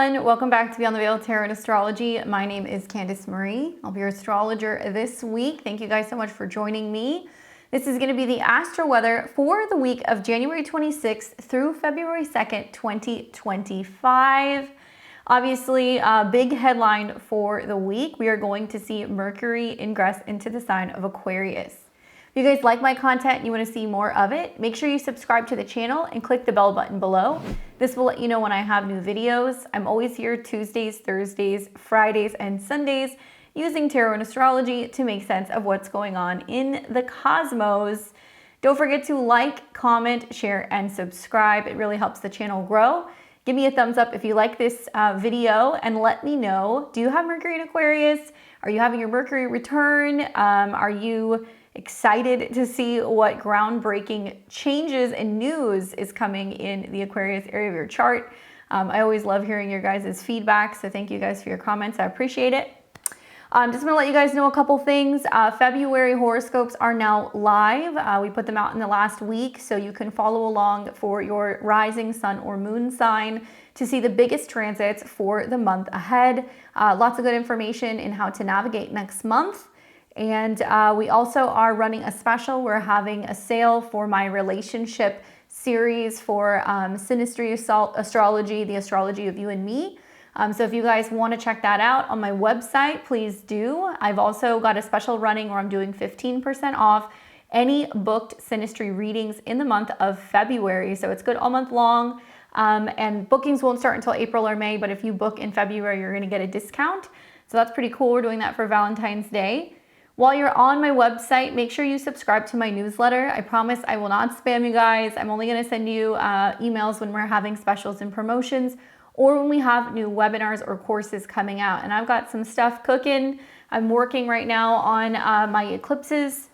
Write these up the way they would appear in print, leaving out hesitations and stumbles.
everyone, welcome back to Beyond the Veil Tarot and Astrology. My name is Candice Marie. I'll be your astrologer this week. Thank you guys so much for joining me. This is going to be the astro weather for the week of January 26th through February 2nd, 2025. Obviously, a big headline for the week. We are going to see Mercury ingress into the sign of Aquarius. If you guys like my content and you want to see more of it, make sure you subscribe to the channel and click the bell button below. This will let you know when I have new videos. I'm always here Tuesdays, Thursdays, Fridays, and Sundays using tarot and astrology to make sense of what's going on in the cosmos. Don't forget to like, comment, share, and subscribe. It really helps the channel grow. Give me a thumbs up if you like this video and let me know, do you have Mercury in Aquarius? Are you having your Mercury return? Are you excited to see what groundbreaking changes and news is coming in the Aquarius area of your chart? I always love hearing your guys' feedback, so thank you guys for your comments. I appreciate it. Just want to let you guys know a couple things. February horoscopes are now live. We put them out in the last week, so you can follow along for your rising sun or moon sign to see the biggest transits for the month ahead. Lots of good information in how to navigate next month. And we also are running a special. We're having a sale for my relationship series for Synastry Astrology, the astrology of you and me. So if you guys want to check that out on my website, please do. I've also got a special running where I'm doing 15% off any booked Synastry readings in the month of February. So it's good all month long. And bookings won't start until April or May, but if you book in February, you're going to get a discount. So that's pretty cool. We're doing that for Valentine's Day. While you're on my website, make sure you subscribe to my newsletter. I promise I will not spam you guys. I'm only going to send you emails when we're having specials and promotions or when we have new webinars or courses coming out. And I've got some stuff cooking. I'm working right now on my eclipses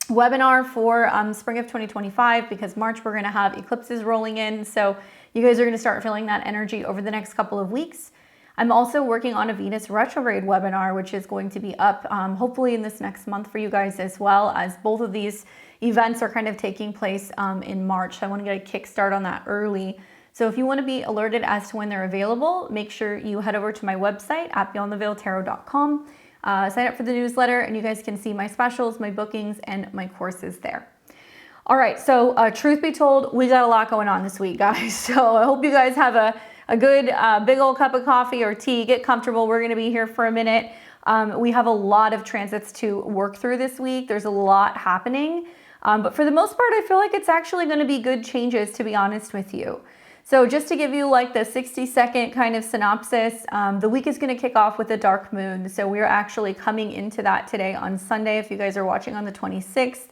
webinar for spring of 2025 because March we're going to have eclipses rolling in. So you guys are going to start feeling that energy over the next couple of weeks. I'm also working on a Venus retrograde webinar, which is going to be up hopefully in this next month for you guys as well, as both of these events are kind of taking place in March. So I want to get a kickstart on that early. So if you want to be alerted as to when they're available, make sure you head over to my website at beyondtheveiltarot.com, sign up for the newsletter, and you guys can see my specials, my bookings, and my courses there. All right, so truth be told, we got a lot going on this week, guys. So I hope you guys have a good big old cup of coffee or tea. Get comfortable. We're going to be here for a minute. We have a lot of transits to work through this week. There's a lot happening. But for the most part, I feel like it's actually going to be good changes, to be honest with you. So just to give you like the 60-second kind of synopsis, the week is going to kick off with a dark moon. So we're actually coming into that today on Sunday. If you guys are watching on the 26th,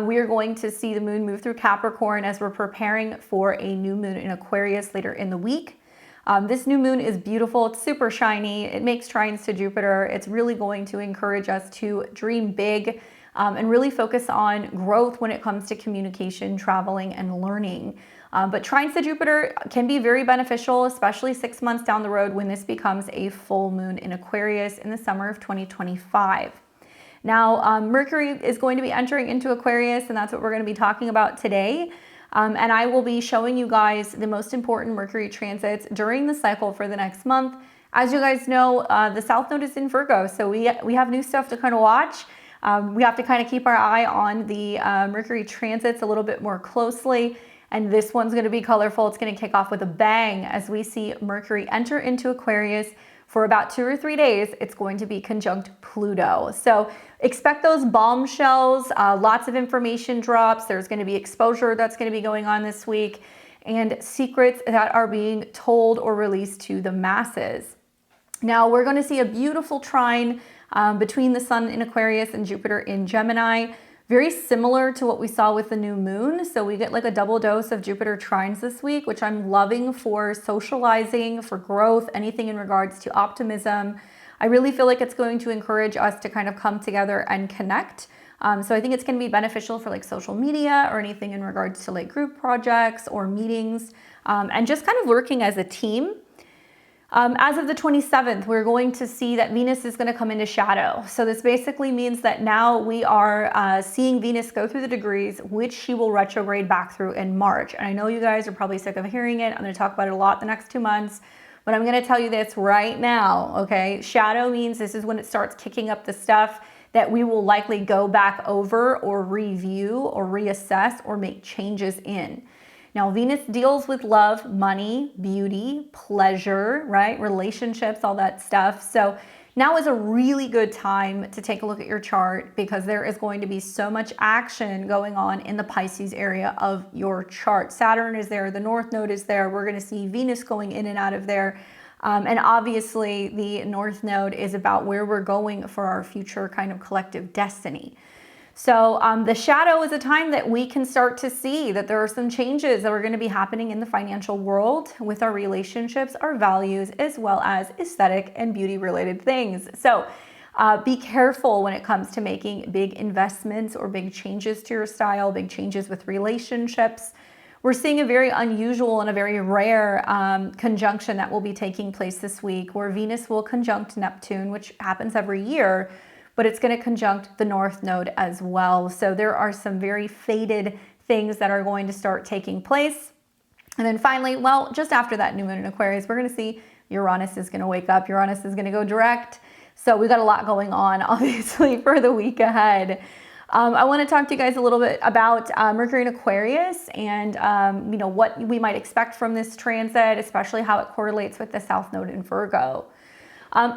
we are going to see the moon move through Capricorn as we're preparing for a new moon in Aquarius later in the week. This new moon is beautiful. It's super shiny. It makes trines to Jupiter. It's really going to encourage us to dream big and really focus on growth when it comes to communication, traveling, and learning. But trines to Jupiter can be very beneficial, especially 6 months down the road when this becomes a full moon in Aquarius in the summer of 2025. Now, Mercury is going to be entering into Aquarius, and that's what we're going to be talking about today. And I will be showing you guys the most important Mercury transits during the cycle for the next month. As you guys know, the South Node is in Virgo, so we have new stuff to kind of watch. We have to kind of keep our eye on the Mercury transits a little bit more closely. And this one's going to be colorful. It's going to kick off with a bang as we see Mercury enter into Aquarius. For about 2 or 3 days, it's going to be conjunct Pluto. So expect those bombshells, lots of information drops. There's going to be exposure that's going to be going on this week and secrets that are being told or released to the masses. Now we're going to see a beautiful trine between the sun in Aquarius and Jupiter in Gemini. Very similar to what we saw with the new moon. So we get like a double dose of Jupiter trines this week, which I'm loving for socializing, for growth, anything in regards to optimism. I really feel like it's going to encourage us to kind of come together and connect. So I think it's going to be beneficial for like social media or anything in regards to like group projects or meetings and just kind of working as a team. As of the 27th, we're going to see that Venus is going to come into shadow. So this basically means that now we are seeing Venus go through the degrees, which she will retrograde back through in March. And I know you guys are probably sick of hearing it. I'm going to talk about it a lot the next 2 months. But I'm going to tell you this right now, okay? Shadow means this is when it starts kicking up the stuff that we will likely go back over or review or reassess or make changes in. Now, Venus deals with love, money, beauty, pleasure, right? Relationships, all that stuff. So now is a really good time to take a look at your chart because there is going to be so much action going on in the Pisces area of your chart. Saturn is there, the North Node is there. We're going to see Venus going in and out of there. And obviously the North Node is about where we're going for our future kind of collective destiny. So the shadow is a time that we can start to see that there are some changes that are going to be happening in the financial world with our relationships, our values, as well as aesthetic and beauty related things. So be careful when it comes to making big investments or big changes to your style, big changes with relationships. We're seeing a very unusual and a very rare conjunction that will be taking place this week where Venus will conjunct Neptune, which happens every year, but it's going to conjunct the North Node as well. So there are some very fated things that are going to start taking place. And then finally, well, just after that new moon in Aquarius, we're going to see Uranus is going to wake up. Uranus is going to go direct. So we've got a lot going on, obviously, for the week ahead. I want to talk to you guys a little bit about Mercury in Aquarius and what we might expect from this transit, especially how it correlates with the South Node in Virgo.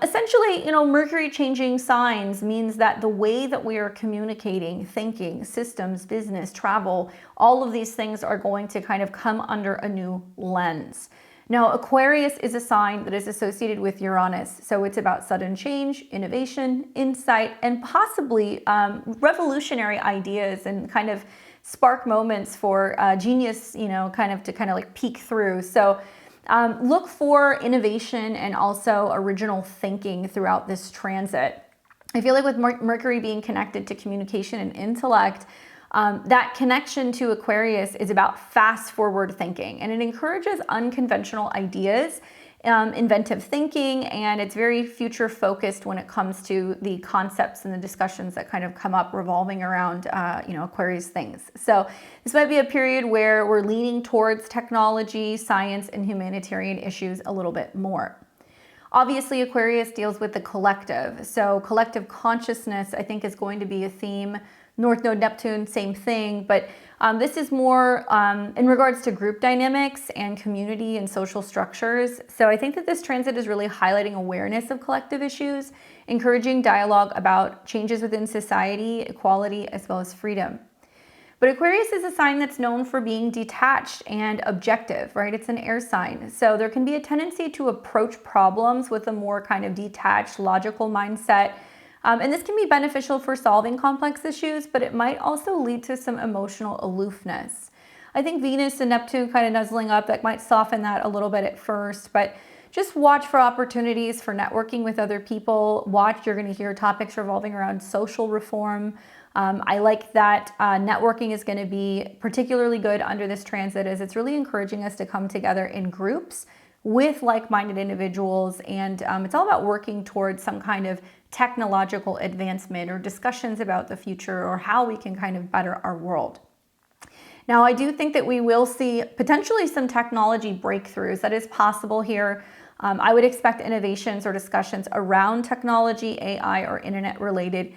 Essentially, Mercury changing signs means that the way that we are communicating, thinking, systems, business, travel, all of these things are going to kind of come under a new lens. Now, Aquarius is a sign that is associated with Uranus. So it's about sudden change, innovation, insight, and possibly revolutionary ideas and kind of spark moments for genius, to like peek through. So look for innovation and also original thinking throughout this transit. I feel like with Mercury being connected to communication and intellect, that connection to Aquarius is about fast forward thinking, and it encourages unconventional ideas, inventive thinking, and it's very future focused when it comes to the concepts and the discussions that kind of come up revolving around Aquarius things. So this might be a period where we're leaning towards technology, science, and humanitarian issues a little bit more. Obviously, Aquarius deals with the collective. So collective consciousness, I think, is going to be a theme. North Node, Neptune, same thing, but this is more in regards to group dynamics and community and social structures. So I think that this transit is really highlighting awareness of collective issues, encouraging dialogue about changes within society, equality, as well as freedom. But Aquarius is a sign that's known for being detached and objective, right? It's an air sign. So there can be a tendency to approach problems with a more kind of detached, logical mindset. And this can be beneficial for solving complex issues, but it might also lead to some emotional aloofness. I think Venus and Neptune kind of nuzzling up, that might soften that a little bit at first, but just watch for opportunities for networking with other people. You're going to hear topics revolving around social reform. I like that networking is going to be particularly good under this transit, as it's really encouraging us to come together in groups with like-minded individuals, and it's all about working towards some kind of technological advancement or discussions about the future or how we can kind of better our world. Now, I do think that we will see potentially some technology breakthroughs. That is possible here. I would expect innovations or discussions around technology, AI, or internet-related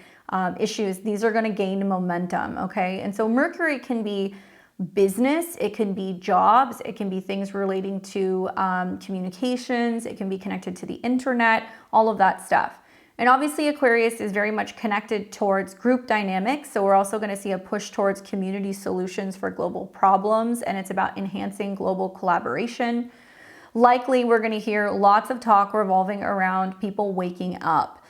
issues. These are going to gain momentum, okay? And so Mercury can be business, it can be jobs, it can be things relating to communications, it can be connected to the internet, all of that stuff. And obviously Aquarius is very much connected towards group dynamics, so we're also going to see a push towards community solutions for global problems, and it's about enhancing global collaboration. Likely we're going to hear lots of talk revolving around people waking up.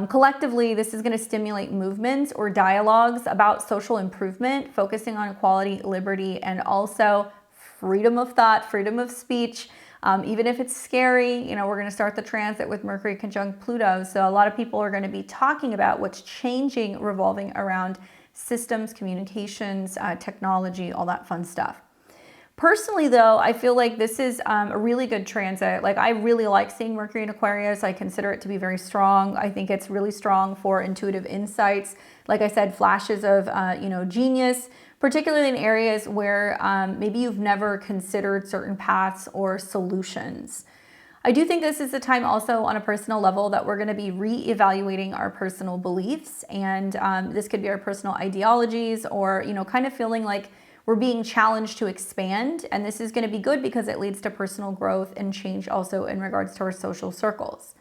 Collectively, this is going to stimulate movements or dialogues about social improvement, focusing on equality, liberty, and also freedom of thought, freedom of speech. Even if it's scary, we're going to start the transit with Mercury conjunct Pluto. So a lot of people are going to be talking about what's changing revolving around systems, communications, technology, all that fun stuff. Personally, though, I feel like this is a really good transit. Like, I really like seeing Mercury in Aquarius. I consider it to be very strong. I think it's really strong for intuitive insights. Like I said, flashes of, genius, particularly in areas where maybe you've never considered certain paths or solutions. I do think this is the time also on a personal level that we're going to be re-evaluating our personal beliefs. And this could be our personal ideologies, or, kind of feeling like we're being challenged to expand. And this is going to be good because it leads to personal growth and change also in regards to our social circles.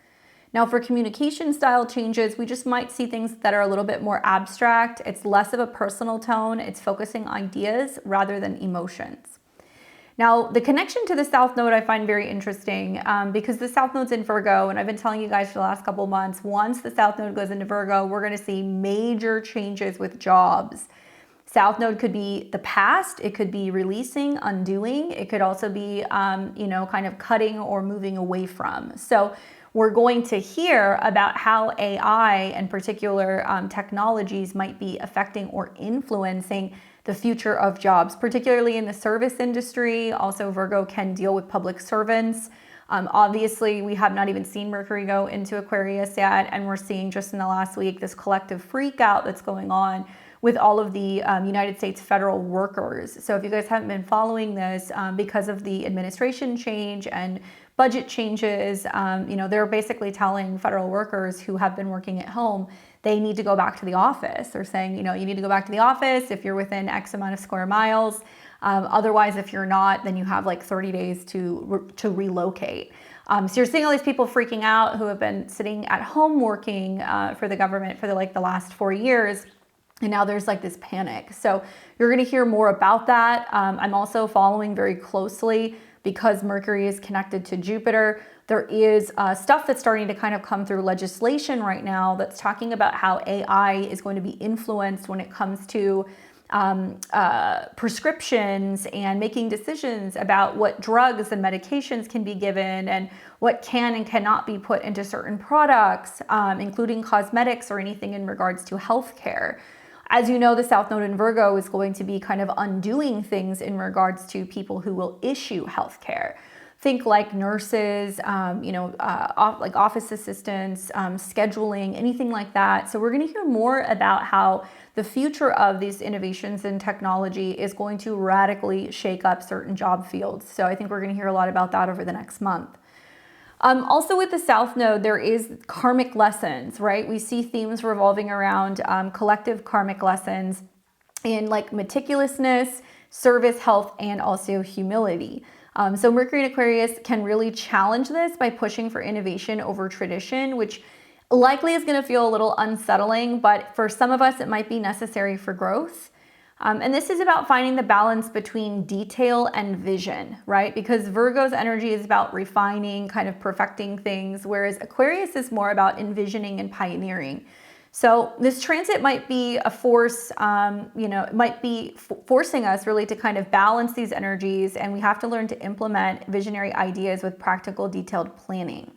Now, for communication style changes, we just might see things that are a little bit more abstract. It's less of a personal tone. It's focusing ideas rather than emotions. Now, the connection to the South Node I find very interesting because the South Node's in Virgo, and I've been telling you guys for the last couple of months, once the South Node goes into Virgo, we're going to see major changes with jobs. South Node could be the past, it could be releasing, undoing, it could also be, kind of cutting or moving away from. So we're going to hear about how AI and particular technologies might be affecting or influencing the future of jobs, particularly in the service industry. Also, Virgo can deal with public servants. Obviously, we have not even seen Mercury go into Aquarius yet, and we're seeing just in the last week this collective freak out that's going on with all of the United States federal workers. So if you guys haven't been following this, because of the administration change and budget changes, they're basically telling federal workers who have been working at home they need to go back to the office. They're saying, you need to go back to the office if you're within X amount of square miles. Otherwise, if you're not, then you have like 30 days to relocate. So you're seeing all these people freaking out who have been sitting at home working for the government for the last 4 years. And now there's like this panic. So you're going to hear more about that. I'm also following very closely because Mercury is connected to Jupiter. There is stuff that's starting to kind of come through legislation right now that's talking about how AI is going to be influenced when it comes to prescriptions and making decisions about what drugs and medications can be given and what can and cannot be put into certain products, including cosmetics or anything in regards to healthcare. As you know, the South Node in Virgo is going to be kind of undoing things in regards to people who will issue healthcare. Think like nurses, like office assistants, scheduling, anything like that. So we're going to hear more about how the future of these innovations in technology is going to radically shake up certain job fields. So I think we're going to hear a lot about that over the next month. Also with the South Node, there is karmic lessons, right? We see themes revolving around collective karmic lessons in like meticulousness, service, health, and also humility. So Mercury in Aquarius can really challenge this by pushing for innovation over tradition, which likely is going to feel a little unsettling, but for some of us, it might be necessary for growth. And this is about finding the balance between detail and vision, right? Because Virgo's energy is about refining, kind of perfecting things, whereas Aquarius is more about envisioning and pioneering. So this transit might be a force, it might be forcing us really to kind of balance these energies, and we have to learn to implement visionary ideas with practical, detailed planning.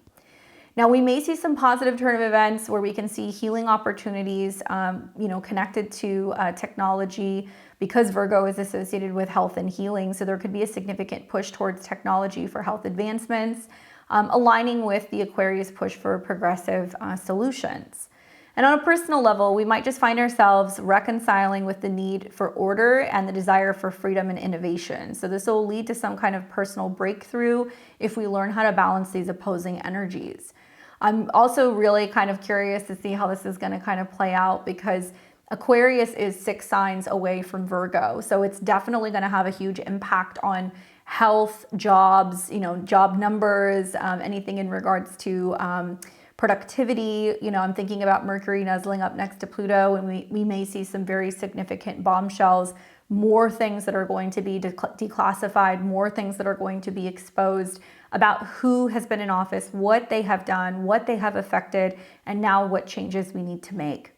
Now, we may see some positive turn of events where we can see healing opportunities, connected to technology, because Virgo is associated with health and healing. So there could be a significant push towards technology for health advancements, aligning with the Aquarius push for progressive solutions. And on a personal level, we might just find ourselves reconciling with the need for order and the desire for freedom and innovation. So this will lead to some kind of personal breakthrough if we learn how to balance these opposing energies. I'm also really kind of curious to see how this is going to kind of play out, because Aquarius is 6 signs away from Virgo. So it's definitely going to have a huge impact on health, jobs, job numbers, anything in regards to productivity. I'm thinking about Mercury nuzzling up next to Pluto, and we may see some very significant bombshells, more things that are going to be declassified, more things that are going to be exposed about who has been in office, what they have done, what they have affected, and now what changes we need to make.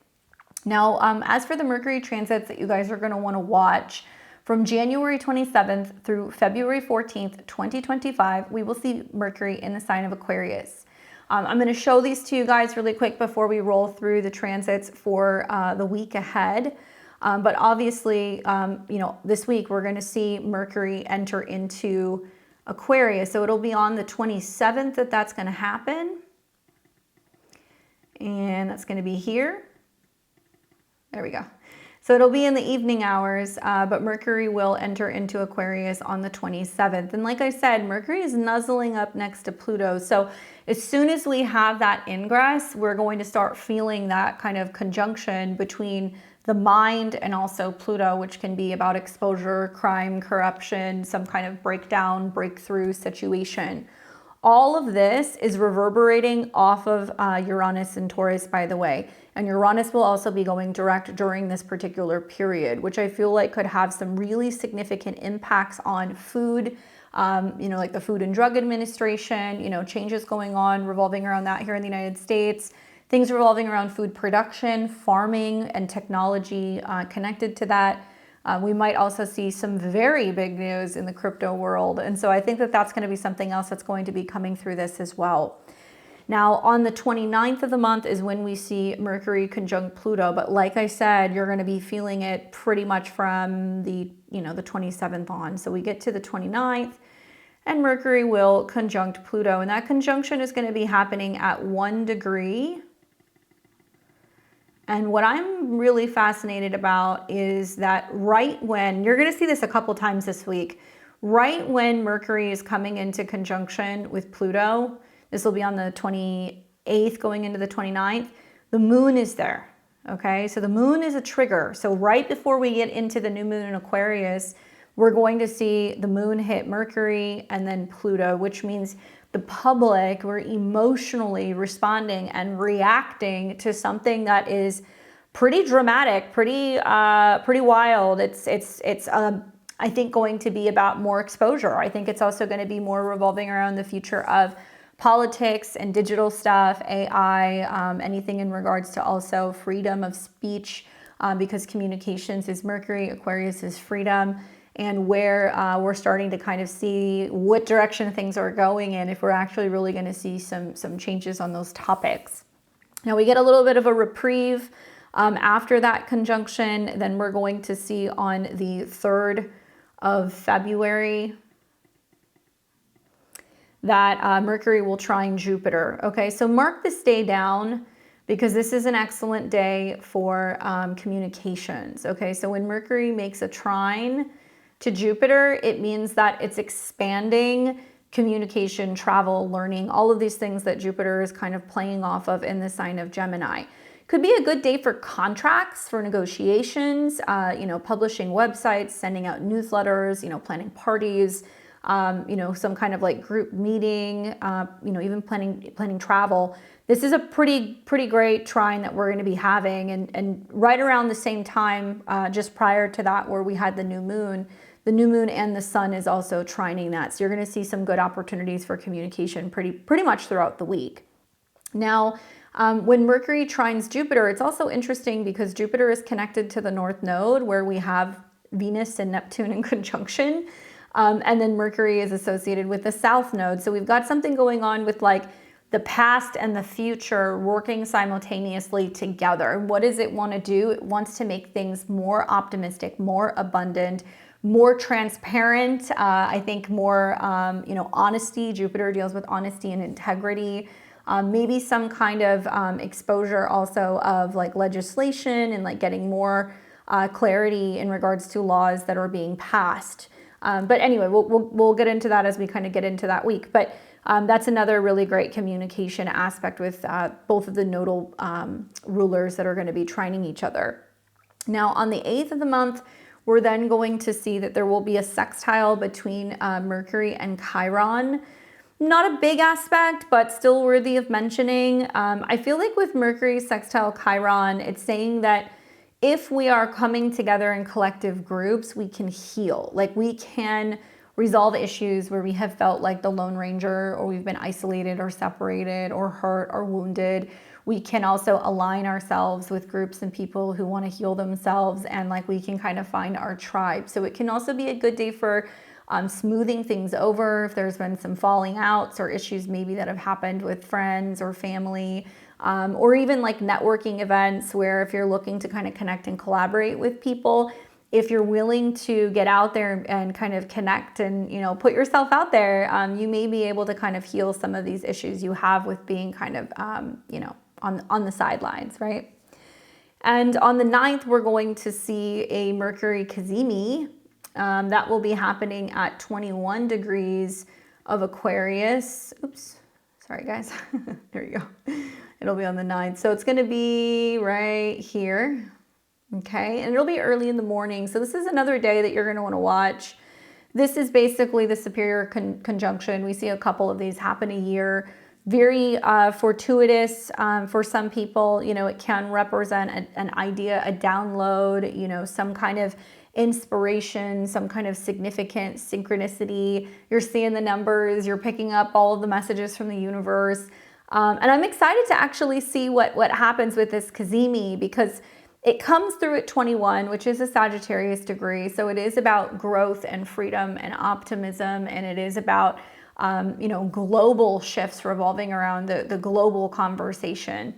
Now, as for the Mercury transits that you guys are going to want to watch, from January 27th through February 14th, 2025, we will see Mercury in the sign of Aquarius. I'm going to show these to you guys really quick before we roll through the transits for the week ahead. But obviously, this week we're going to see Mercury enter into Aquarius. So it'll be on the 27th that that's going to happen. And that's going to be here. There we go. So it'll be in the evening hours, but Mercury will enter into Aquarius on the 27th. And like I said, Mercury is nuzzling up next to Pluto. So as soon as we have that ingress, we're going to start feeling that kind of conjunction between the mind and also Pluto, which can be about exposure, crime, corruption, some kind of breakdown, breakthrough situation. All of this is reverberating off of Uranus and Taurus, by the way. And Uranus will also be going direct during this particular period, which I feel like could have some really significant impacts on food, like the Food and Drug Administration, changes going on revolving around that here in the United States, things revolving around food production, farming, and technology connected to that. We might also see some very big news in the crypto world. And so I think that that's going to be something else that's going to be coming through this as well. Now, on the 29th of the month is when we see Mercury conjunct Pluto. But like I said, you're going to be feeling it pretty much from the 27th on. So we get to the 29th and Mercury will conjunct Pluto. And that conjunction is going to be happening at 1 degree. And what I'm really fascinated about is that right when, you're going to see this a couple times this week, right when Mercury is coming into conjunction with Pluto, this will be on the 28th going into the 29th, the moon is there, okay? So the moon is a trigger. So right before we get into the new moon in Aquarius, we're going to see the moon hit Mercury and then Pluto, which means the public, we're emotionally responding and reacting to something that is pretty dramatic, pretty wild. It's I think going to be about more exposure. I think it's also going to be more revolving around the future of politics and digital stuff, AI, anything in regards to also freedom of speech, because communications is Mercury, Aquarius is freedom. And where we're starting to kind of see what direction things are going in, if we're actually really going to see some changes on those topics. Now we get a little bit of a reprieve after that conjunction. Then we're going to see on the 3rd of February that Mercury will trine Jupiter. Okay, so mark this day down because this is an excellent day for communications. Okay, so when Mercury makes a trine to Jupiter, it means that it's expanding communication, travel, learning, all of these things that Jupiter is kind of playing off of in the sign of Gemini. Could be a good day for contracts, for negotiations, publishing websites, sending out newsletters, planning parties, some kind of like group meeting, even planning travel. This is a pretty great trine that we're going to be having. And right around the same time, just prior to that, where we had the new moon and the sun is also trining that. So you're going to see some good opportunities for communication pretty much throughout the week. Now, when Mercury trines Jupiter, it's also interesting because Jupiter is connected to the North Node where we have Venus and Neptune in conjunction. And then Mercury is associated with the South Node. So we've got something going on with like the past and the future working simultaneously together. What does it want to do? It wants to make things more optimistic, more abundant, more transparent. I think more, honesty. Jupiter deals with honesty and integrity. Maybe some kind of exposure also of like legislation and like getting more clarity in regards to laws that are being passed. But anyway, we'll get into that as we kind of get into that week. But that's another really great communication aspect with both of the nodal rulers that are going to be trining each other. Now, on the 8th of the month, we're then going to see that there will be a sextile between Mercury and Chiron. Not a big aspect, but still worthy of mentioning. I feel like with Mercury sextile Chiron, it's saying that if we are coming together in collective groups, we can heal. Like we can resolve issues where we have felt like the Lone Ranger, or we've been isolated or separated or hurt or wounded. We can also align ourselves with groups and people who want to heal themselves, and like we can kind of find our tribe. So it can also be a good day for smoothing things over if there's been some falling outs or issues maybe that have happened with friends or family, or even like networking events where if you're looking to kind of connect and collaborate with people, if you're willing to get out there and kind of connect and, put yourself out there, you may be able to kind of heal some of these issues you have with being kind of, on the sidelines, right? And on the 9th, we're going to see a Mercury Cazimi. That will be happening at 21 degrees of Aquarius. Oops, sorry guys. There you go. It'll be on the 9th. So it's going to be right here. Okay, and it'll be early in the morning. So this is another day that you're going to want to watch. This is basically the superior conjunction. We see a couple of these happen a year. Very fortuitous for some people. You know, it can represent an idea, a download, you know, some kind of inspiration, some kind of significant synchronicity. You're seeing the numbers, you're picking up all of the messages from the universe. And I'm excited to actually see what happens with this Cazimi, because it comes through at 21, which is a Sagittarius degree. So it is about growth and freedom and optimism. And it is about, you know, global shifts revolving around the global conversation.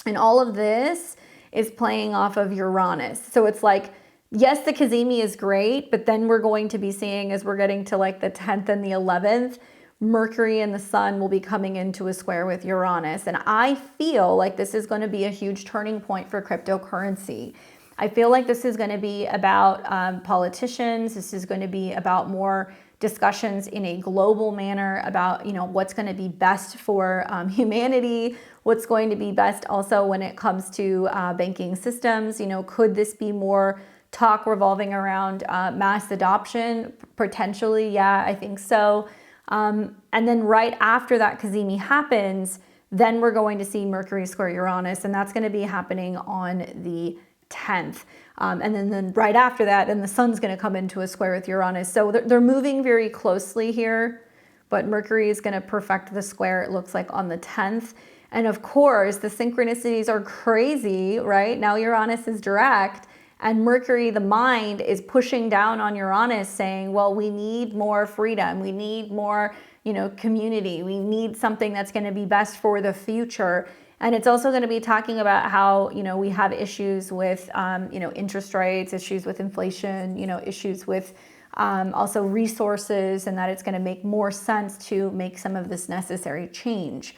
And all of this is playing off of Uranus. So it's like, yes, the Cazimi is great, but then we're going to be seeing, as we're getting to like the 10th and the 11th, Mercury and the Sun will be coming into a square with Uranus. And I feel like this is going to be a huge turning point for cryptocurrency. I feel like this is going to be about politicians. This is going to be about more discussions in a global manner about, you know, what's going to be best for humanity, what's going to be best also when it comes to banking systems. You know, could this be more talk revolving around mass adoption? Potentially, yeah, I think so. And then right after that Cazimi happens, then we're going to see Mercury square Uranus, and that's going to be happening on the 10th. And then right after that, then the Sun's going to come into a square with Uranus. So they're moving very closely here, but Mercury is going to perfect the square, it looks like, on the 10th. And of course, the synchronicities are crazy, right? Now Uranus is direct. And Mercury, the mind, is pushing down on Uranus saying, well, we need more freedom. We need more, you know, community. We need something that's going to be best for the future. And it's also going to be talking about how, you know, we have issues with, you know, interest rates, issues with inflation, you know, issues with also resources, and that it's going to make more sense to make some of this necessary change.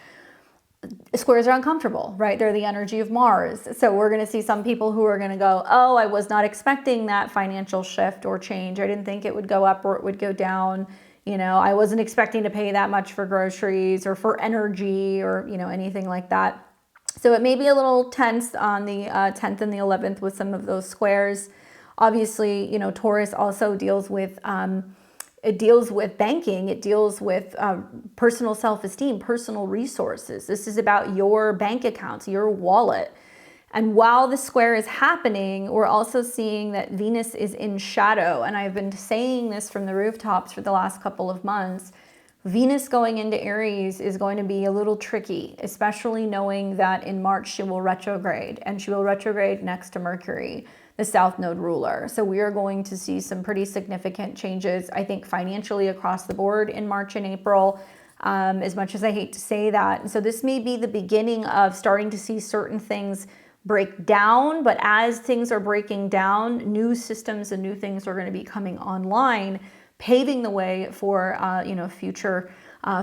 Squares are uncomfortable, right? They're the energy of Mars. So we're going to see some people who are going to go, oh, I was not expecting that financial shift or change. I didn't think it would go up or it would go down. You know, I wasn't expecting to pay that much for groceries or for energy or, you know, anything like that. So it may be a little tense on the 10th and the 11th with some of those squares. Obviously, you know, Taurus also deals with it deals with banking. It deals with personal self-esteem, personal resources. This is about your bank accounts, your wallet. And while the square is happening, we're also seeing that Venus is in shadow. And I've been saying this from the rooftops for the last couple of months. Venus going into Aries is going to be a little tricky, especially knowing that in March she will retrograde, and she will retrograde next to Mercury, the South Node ruler. So we are going to see some pretty significant changes, I think, financially across the board in March and April, as much as I hate to say that. And so this may be the beginning of starting to see certain things break down, but as things are breaking down, new systems and new things are going to be coming online, paving the way for you know, future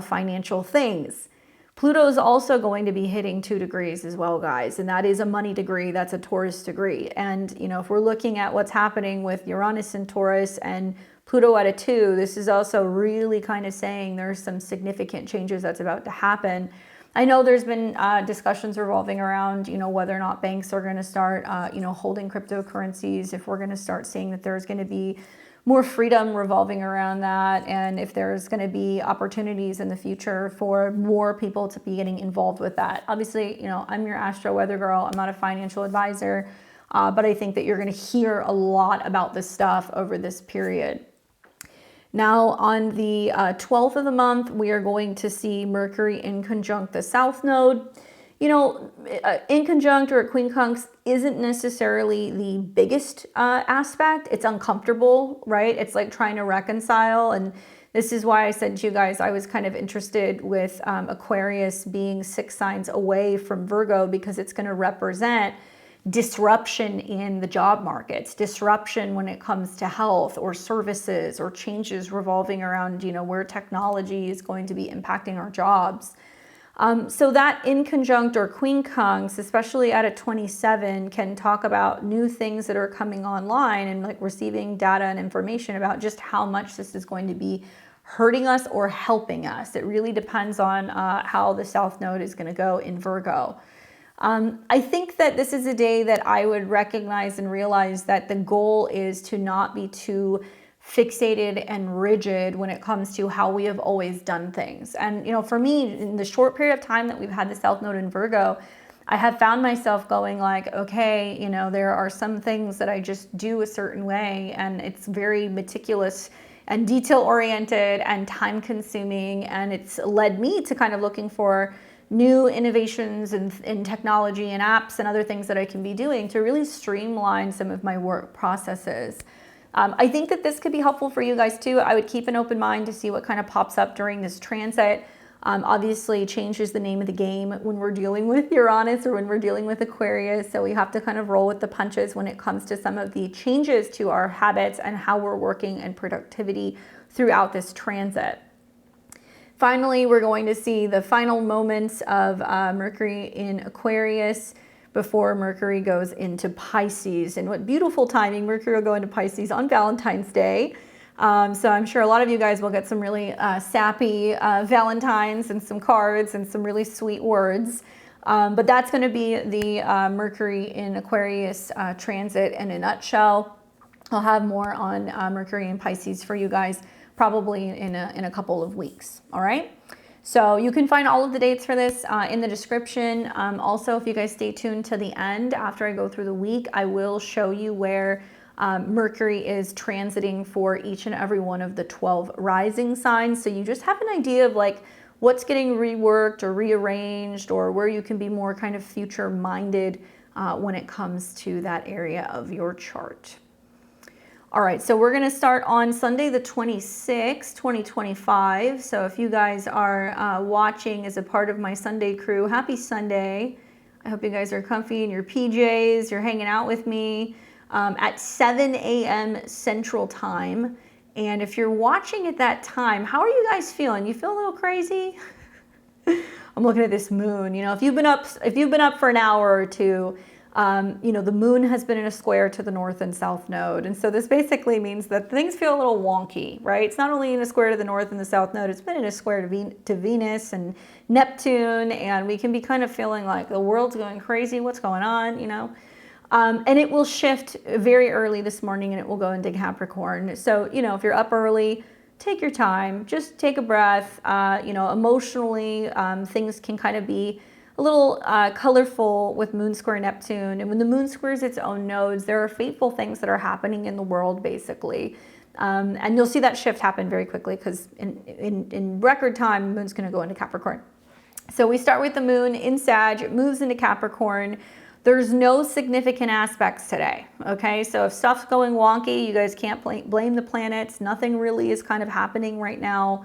financial things. Pluto is also going to be hitting 2 degrees as well, guys, and that is a money degree. That's a Taurus degree. And you know, if we're looking at what's happening with Uranus and Taurus and Pluto at a 2, this is also really kind of saying there's some significant changes that's about to happen. I know there's been discussions revolving around, you know, whether or not banks are going to start, you know, holding cryptocurrencies, if we're going to start seeing that there's going to be more freedom revolving around that, and if there's going to be opportunities in the future for more people to be getting involved with that. Obviously, you know, I'm your astro weather girl. I'm not a financial advisor, but I think that you're going to hear a lot about this stuff over this period. Now, on the 12th of the month, we are going to see Mercury in conjunct the South Node. You know, inconjunct or quincunx isn't necessarily the biggest aspect. It's uncomfortable, right? It's like trying to reconcile. And this is why I said to you guys, I was kind of interested with Aquarius being 6 signs away from Virgo, because it's going to represent disruption in the job markets, disruption when it comes to health or services, or changes revolving around, you know, where technology is going to be impacting our jobs. So that inconjunct or quincunx, especially at a 27, can talk about new things that are coming online and like receiving data and information about just how much this is going to be hurting us or helping us. It really depends on how the South Node is going to go in Virgo. I think that this is a day that I would recognize and realize that the goal is to not be too fixated and rigid when it comes to how we have always done things. And, you know, for me, in the short period of time that we've had the South Node in Virgo, I have found myself going like, okay, you know, there are some things that I just do a certain way, and it's very meticulous and detail oriented and time consuming. And it's led me to kind of looking for new innovations in technology and apps and other things that I can be doing to really streamline some of my work processes. I think that this could be helpful for you guys too. I would keep an open mind to see what kind of pops up during this transit. Obviously changes the name of the game when we're dealing with Uranus or when we're dealing with Aquarius. So we have to kind of roll with the punches when it comes to some of the changes to our habits and how we're working and productivity throughout this transit. Finally, we're going to see the final moments of Mercury in Aquarius before Mercury goes into Pisces. And what beautiful timing, Mercury will go into Pisces on Valentine's Day. So I'm sure a lot of you guys will get some really sappy Valentines and some cards and some really sweet words. But that's going to be the Mercury in Aquarius transit in a nutshell. I'll have more on Mercury in Pisces for you guys probably in a couple of weeks. All right. So you can find all of the dates for this in the description. Also, if you guys stay tuned to the end, after I go through the week, I will show you where Mercury is transiting for each and every one of the 12 rising signs. So you just have an idea of like what's getting reworked or rearranged, or where you can be more kind of future minded when it comes to that area of your chart. All right, so we're gonna start on Sunday the 26th, 2025. So if you guys are watching as a part of my Sunday crew, happy Sunday. I hope you guys are comfy in your PJs, you're hanging out with me at 7 a.m. Central Time. And if you're watching at that time, how are you guys feeling? You feel a little crazy? I'm looking at this moon. You know, if you've been up for an hour or two, you know, the moon has been in a square to the north and south node. And so this basically means that things feel a little wonky, right? It's not only in a square to the north and the south node, it's been in a square to Venus and Neptune. And we can be kind of feeling like the world's going crazy. What's going on, you know? And it will shift very early this morning and it will go into Capricorn. So, you know, if you're up early, take your time, just take a breath. You know, emotionally, things can kind of be a little colorful with moon square Neptune. And when the moon squares its own nodes, there are fateful things that are happening in the world, basically. And you'll see that shift happen very quickly because in record time, the moon's going to go into Capricorn. So we start with the moon in Sag, it moves into Capricorn. There's no significant aspects today, okay? So if stuff's going wonky, you guys can't blame the planets. Nothing really is kind of happening right now.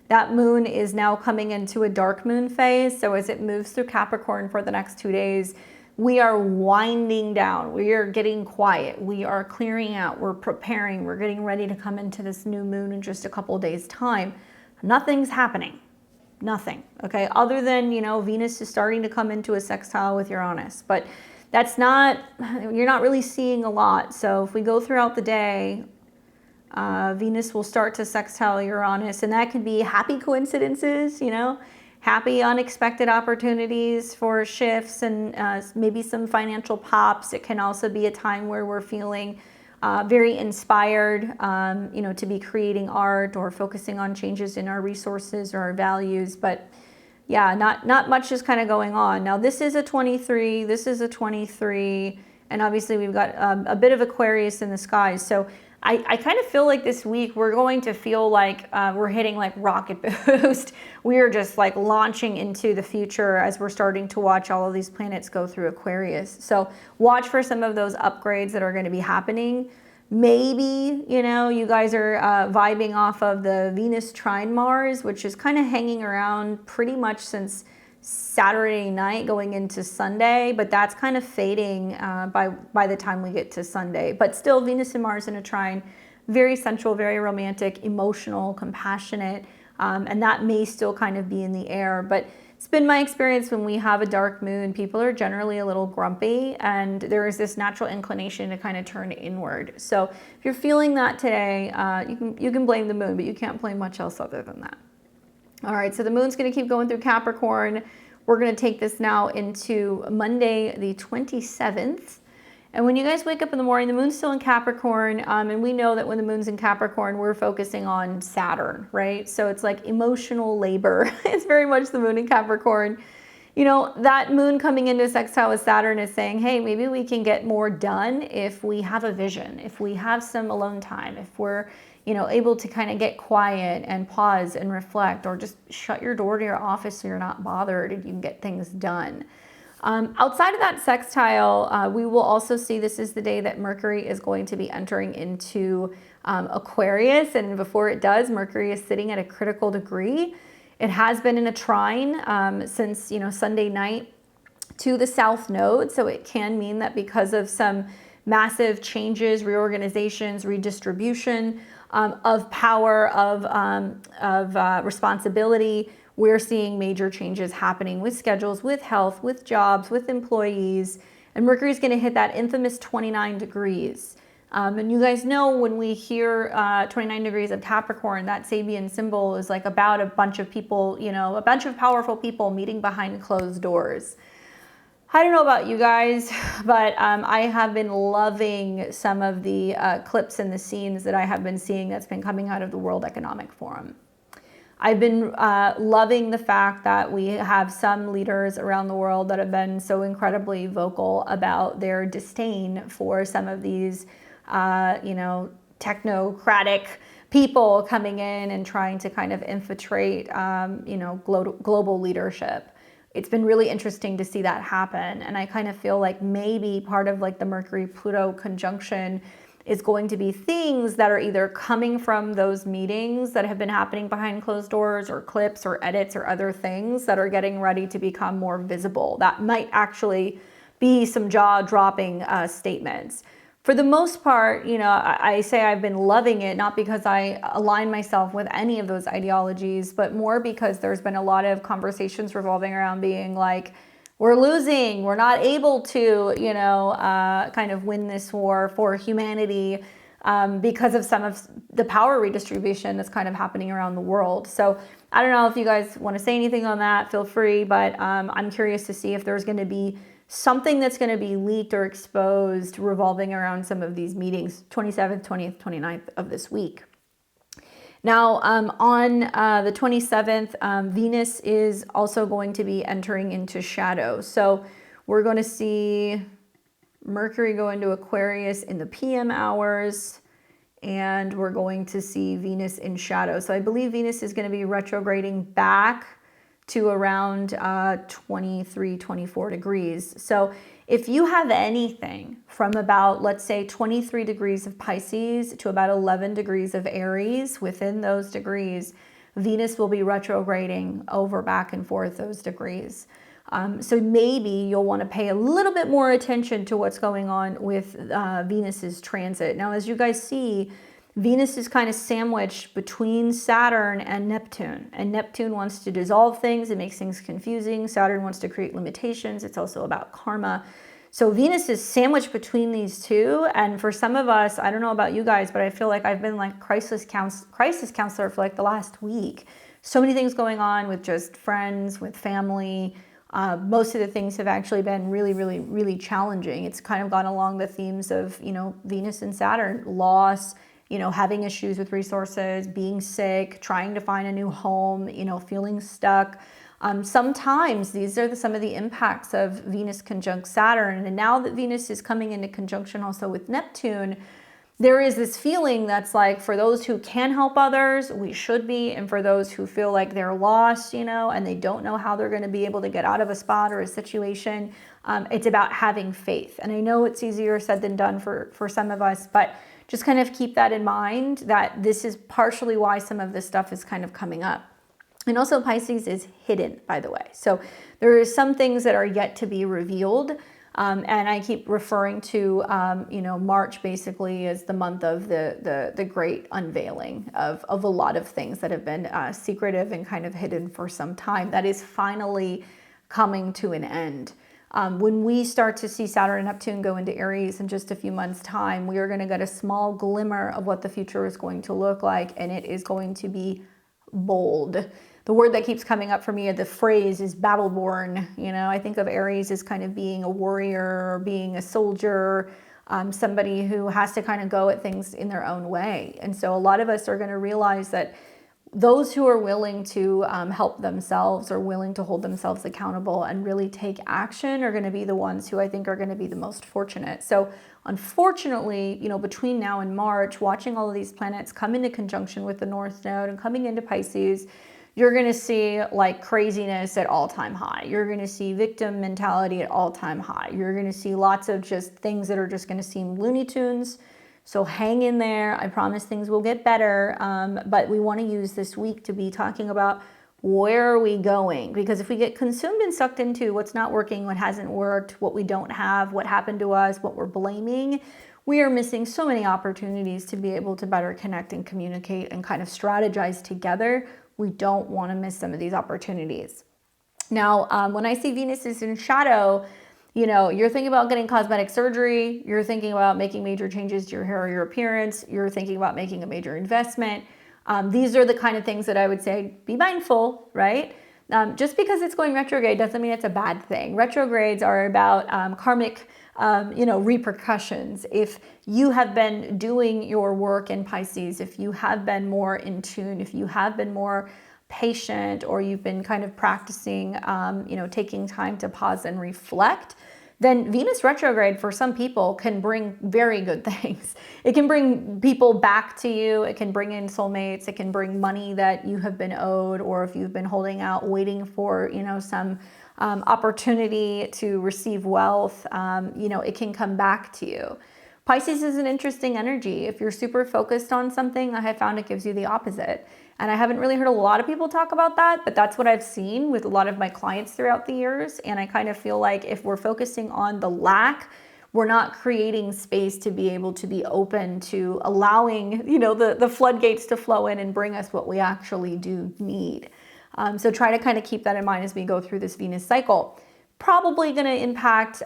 That moon is now coming into a dark moon phase. So as it moves through Capricorn for the next 2 days, we are winding down. We are getting quiet. We are clearing out. We're preparing. We're getting ready to come into this new moon in just a couple of days' time. Nothing's happening. Nothing, okay? Other than, you know, Venus is starting to come into a sextile with Uranus. But that's not, you're not really seeing a lot. So if we go throughout the day, Venus will start to sextile Uranus, and that could be happy coincidences, you know, happy unexpected opportunities for shifts and maybe some financial pops. It can also be a time where we're feeling very inspired, you know, to be creating art or focusing on changes in our resources or our values. But yeah, not much is kind of going on. Now this is a 23, this is a 23, and obviously we've got a bit of Aquarius in the skies. So I kind of feel like this week we're going to feel like we're hitting like rocket boost. We are just like launching into the future as we're starting to watch all of these planets go through Aquarius. So watch for some of those upgrades that are going to be happening. Maybe, you know, you guys are vibing off of the Venus trine Mars, which is kind of hanging around pretty much since Saturday night going into Sunday, but that's kind of fading by the time we get to Sunday. But still, Venus and Mars in a trine, very sensual, very romantic, emotional, compassionate, and that may still kind of be in the air. But It's been my experience when we have a dark moon, people are generally a little grumpy and there is this natural inclination to kind of turn inward. So if you're feeling that today, you can blame the moon, but you can't blame much else other than that. All right, so the moon's going to keep going through Capricorn. We're going to take this now into Monday, the 27th. And when you guys wake up in the morning, the moon's still in Capricorn, and we know that when the moon's in Capricorn, we're focusing on Saturn, right? So it's like emotional labor. It's very much the moon in Capricorn. You know, that moon coming into sextile with Saturn is saying, hey, maybe we can get more done if we have a vision, if we have some alone time, if we're, you know, able to kind of get quiet and pause and reflect, or just shut your door to your office so you're not bothered and you can get things done. Outside of that sextile, we will also see this is the day that Mercury is going to be entering into Aquarius. And before it does, Mercury is sitting at a critical degree. It has been in a trine since, you know, Sunday night to the South Node. So it can mean that because of some massive changes, reorganizations, redistribution of power, of responsibility, we're seeing major changes happening with schedules, with health, with jobs, with employees. And Mercury is going to hit that infamous 29 degrees. And you guys know when we hear 29 degrees of Capricorn, that Sabian symbol is like about a bunch of people, you know, a bunch of powerful people meeting behind closed doors. I don't know about you guys, but I have been loving some of the clips and the scenes that I have been seeing that's been coming out of the World Economic Forum. I've been loving the fact that we have some leaders around the world that have been so incredibly vocal about their disdain for some of these, you know, technocratic people coming in and trying to kind of infiltrate, you know, global leadership. It's been really interesting to see that happen. And I kind of feel like maybe part of like the Mercury-Pluto conjunction is going to be things that are either coming from those meetings that have been happening behind closed doors, or clips or edits or other things that are getting ready to become more visible. That might actually be some jaw-dropping statements. For the most part, you know, I say I've been loving it, not because I align myself with any of those ideologies, but more because there's been a lot of conversations revolving around being like, we're losing, we're not able to, you know, kind of win this war for humanity because of some of the power redistribution that's kind of happening around the world. So I don't know if you guys want to say anything on that, feel free, but I'm curious to see if there's going to be something that's going to be leaked or exposed revolving around some of these meetings, 27th, 20th, 29th of this week. Now, on the 27th, Venus is also going to be entering into shadow. So we're going to see Mercury go into Aquarius in the PM hours, and we're going to see Venus in shadow. So I believe Venus is going to be retrograding back to around 23, 24 degrees. So if you have anything from about, let's say, 23 degrees of Pisces to about 11 degrees of Aries, within those degrees, Venus will be retrograding over back and forth those degrees. So maybe you'll want to pay a little bit more attention to what's going on with Venus's transit. Now, as you guys see, Venus is kind of sandwiched between Saturn and Neptune. And Neptune wants to dissolve things. It makes things confusing. Saturn wants to create limitations. It's also about karma. So Venus is sandwiched between these two. And for some of us, I don't know about you guys, but I feel like I've been like crisis counselor for like the last week. So many things going on with just friends, with family. Most of the things have actually been really, really, really challenging. It's kind of gone along the themes of, you know, Venus and Saturn, loss, you know, having issues with resources, being sick, trying to find a new home, you know, feeling stuck. Sometimes these are some of the impacts of Venus conjunct Saturn. And now that Venus is coming into conjunction also with Neptune, there is this feeling that's like, for those who can help others, we should be. And for those who feel like they're lost, you know, and they don't know how they're going to be able to get out of a spot or a situation, it's about having faith. And I know it's easier said than done for some of us, but just kind of keep that in mind, that this is partially why some of this stuff is kind of coming up. And also Pisces is hidden, by the way. So there are some things that are yet to be revealed. And I keep referring to, you know, March basically as the month of the great unveiling of a lot of things that have been secretive and kind of hidden for some time. That is finally coming to an end. When we start to see Saturn and Neptune go into Aries in just a few months' time, we are going to get a small glimmer of what the future is going to look like, and it is going to be bold. The word that keeps coming up for me, the phrase is battle-born. You know, I think of Aries as kind of being a warrior, or being a soldier, somebody who has to kind of go at things in their own way. And so a lot of us are going to realize that those who are willing to help themselves, or willing to hold themselves accountable and really take action, are going to be the ones who I think are going to be the most fortunate. So unfortunately, you know, between now and March, watching all of these planets come into conjunction with the North Node and coming into Pisces, you're going to see like craziness at all-time high. You're going to see victim mentality at all-time high. You're going to see lots of just things that are just going to seem Looney Tunes. So hang in there. I promise things will get better. But we want to use this week to be talking about where are we going? Because if we get consumed and sucked into what's not working, what hasn't worked, what we don't have, what happened to us, what we're blaming, we are missing so many opportunities to be able to better connect and communicate and kind of strategize together. We don't want to miss some of these opportunities. Now, when I see Venus is in shadow, you know, you're thinking about getting cosmetic surgery, you're thinking about making major changes to your hair or your appearance, you're thinking about making a major investment. These are the kind of things that I would say, be mindful, right? Just because it's going retrograde doesn't mean it's a bad thing. Retrogrades are about karmic, you know, repercussions. If you have been doing your work in Pisces, if you have been more in tune, if you have been more patient, or you've been kind of practicing, you know, taking time to pause and reflect, then Venus retrograde for some people can bring very good things. It can bring people back to you. It can bring in soulmates. It can bring money that you have been owed, or if you've been holding out, waiting for, you know, some opportunity to receive wealth, you know, it can come back to you. Pisces is an interesting energy. If you're super focused on something, I have found it gives you the opposite. And I haven't really heard a lot of people talk about that, but that's what I've seen with a lot of my clients throughout the years. And I kind of feel like if we're focusing on the lack, we're not creating space to be able to be open to allowing, you know, the floodgates to flow in and bring us what we actually do need. So try to kind of keep that in mind as we go through this Venus cycle. Probably going to impact,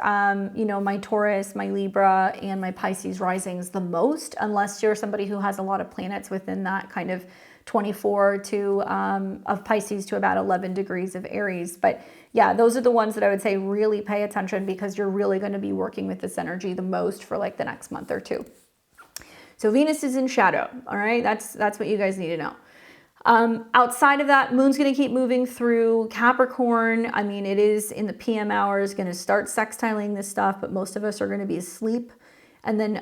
you know, my Taurus, my Libra, and my Pisces risings the most, unless you're somebody who has a lot of planets within that kind of 24 to of Pisces to about 11 degrees of Aries. But yeah, those are the ones that I would say really pay attention, because you're really going to be working with this energy the most for like the next month or two. So Venus is in shadow. All right, that's what you guys need to know. Outside of that, Moon's going to keep moving through Capricorn. I mean, it is in the PM hours going to start sextiling this stuff, but most of us are going to be asleep. And then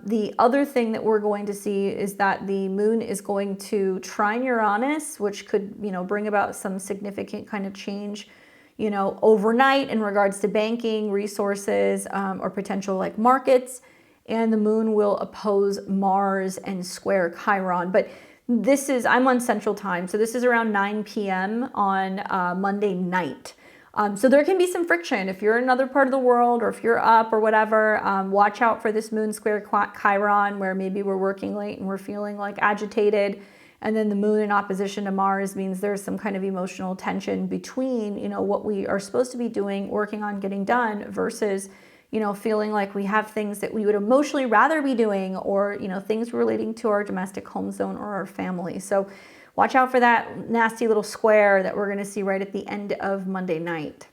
the other thing that we're going to see is that the Moon is going to trine Uranus, which could, you know, bring about some significant kind of change, you know, overnight in regards to banking, resources, or potential like markets. And the Moon will oppose Mars and square Chiron. But this is, I'm on Central Time, so this is around 9 p.m. on Monday night. So there can be some friction. If you're in another part of the world, or if you're up or whatever, watch out for this Moon square Chiron, where maybe we're working late and we're feeling like agitated. And then the Moon in opposition to Mars means there's some kind of emotional tension between, you know, what we are supposed to be doing, working on getting done, versus, you know, feeling like we have things that we would emotionally rather be doing, or, you know, things relating to our domestic home zone or our family. So watch out for that nasty little square that we're going to see right at the end of Monday night.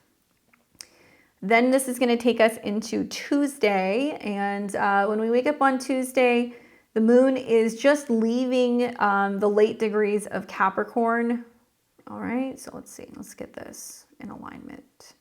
Then this is going to take us into Tuesday. And when we wake up on Tuesday, the Moon is just leaving the late degrees of Capricorn. All right, so let's see. Let's get this in alignment.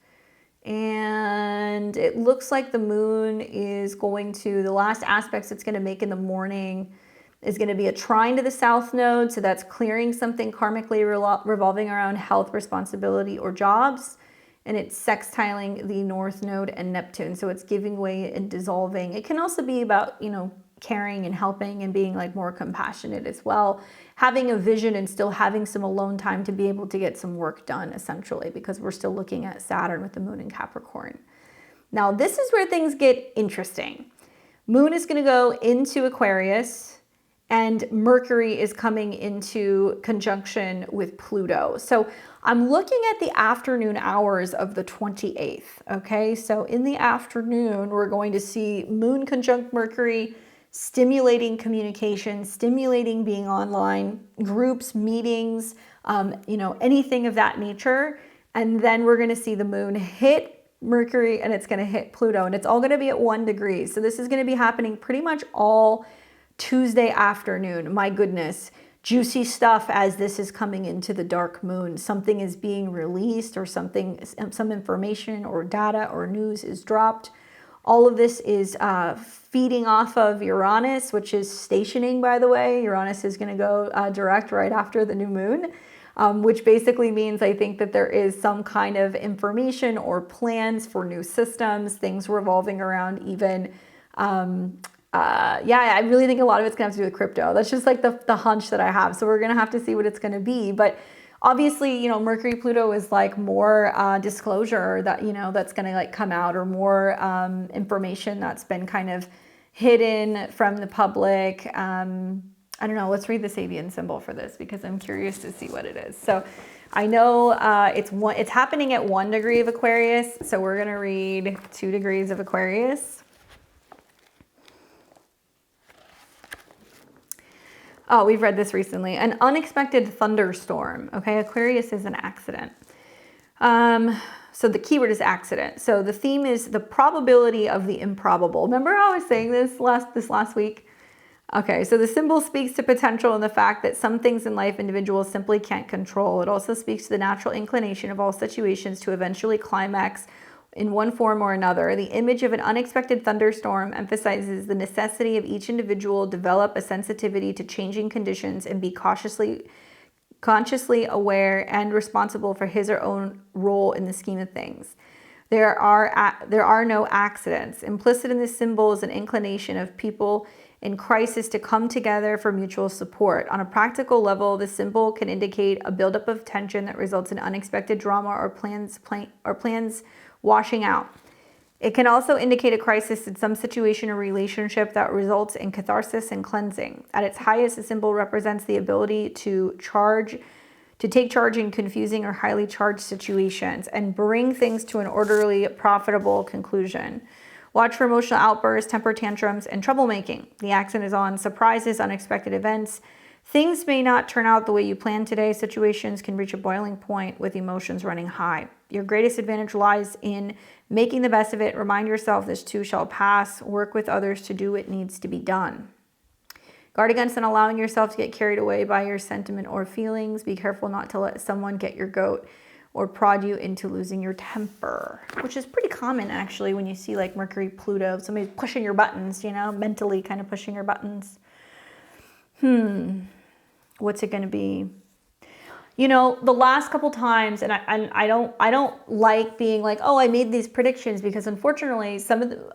And it looks like the Moon is going to, the last aspects it's going to make in the morning is going to be a trine to the South Node. So that's clearing something karmically revolving around health, responsibility, or jobs. And it's sextiling the North Node and Neptune. So it's giving way and dissolving. It can also be about, you know, caring and helping and being like more compassionate as well. Having a vision and still having some alone time to be able to get some work done, essentially, because we're still looking at Saturn with the Moon in Capricorn. Now, this is where things get interesting. Moon is going to go into Aquarius, and Mercury is coming into conjunction with Pluto. So I'm looking at the afternoon hours of the 28th, okay? So in the afternoon, we're going to see Moon conjunct Mercury, stimulating communication, stimulating being online, groups, meetings, anything of that nature. And then we're going to see the moon hit Mercury and it's going to hit Pluto, and it's all going to be at 1 degree. So this is going to be happening pretty much all Tuesday afternoon. My goodness, juicy stuff as this is coming into the dark moon. Something is being released, or some information or data or news is dropped. All of this is feeding off of Uranus, which is stationing, by the way. Uranus is going to go direct right after the new moon, which basically means I think that there is some kind of information or plans for new systems, things revolving around even, I really think a lot of it's going to have to do with crypto. That's just like the hunch that I have. So we're going to have to see what it's going to be. But obviously, Mercury Pluto is like more disclosure that, that's going to like come out, or more information that's been kind of hidden from the public. I don't know. Let's read the Sabian symbol for this because I'm curious to see what it is. So I know it's happening at 1 degree of Aquarius. So we're going to read 2 degrees of Aquarius. Oh, we've read this recently. An unexpected thunderstorm. Okay, Aquarius is an accident. So the keyword is accident. So the theme is the probability of the improbable. Remember how I was saying this last week? Okay, so the symbol speaks to potential and the fact that some things in life individuals simply can't control. It also speaks to the natural inclination of all situations to eventually climax in one form or another. The image of an unexpected thunderstorm emphasizes the necessity of each individual develop a sensitivity to changing conditions and be consciously aware and responsible for his or own role in the scheme of things. There are no accidents. Implicit in this symbol is an inclination of people in crisis to come together for mutual support. On a practical level, the symbol can indicate a buildup of tension that results in unexpected drama or plans washing out. It can also indicate a crisis in some situation or relationship that results in catharsis and cleansing. At its highest, the symbol represents the ability to take charge in confusing or highly charged situations and bring things to an orderly, profitable conclusion. Watch for emotional outbursts, temper tantrums, and troublemaking. The accent is on surprises, unexpected events. Things may not turn out the way you planned today. Situations can reach a boiling point with emotions running high. Your greatest advantage lies in making the best of it. Remind yourself this too shall pass. Work with others to do what needs to be done. Guard against allowing yourself to get carried away by your sentiment or feelings. Be careful not to let someone get your goat or prod you into losing your temper, which is pretty common actually when you see like Mercury, Pluto, somebody's pushing your buttons, mentally kind of pushing your buttons. What's it going to be? The last couple times, and I don't like being like, oh, I made these predictions, because unfortunately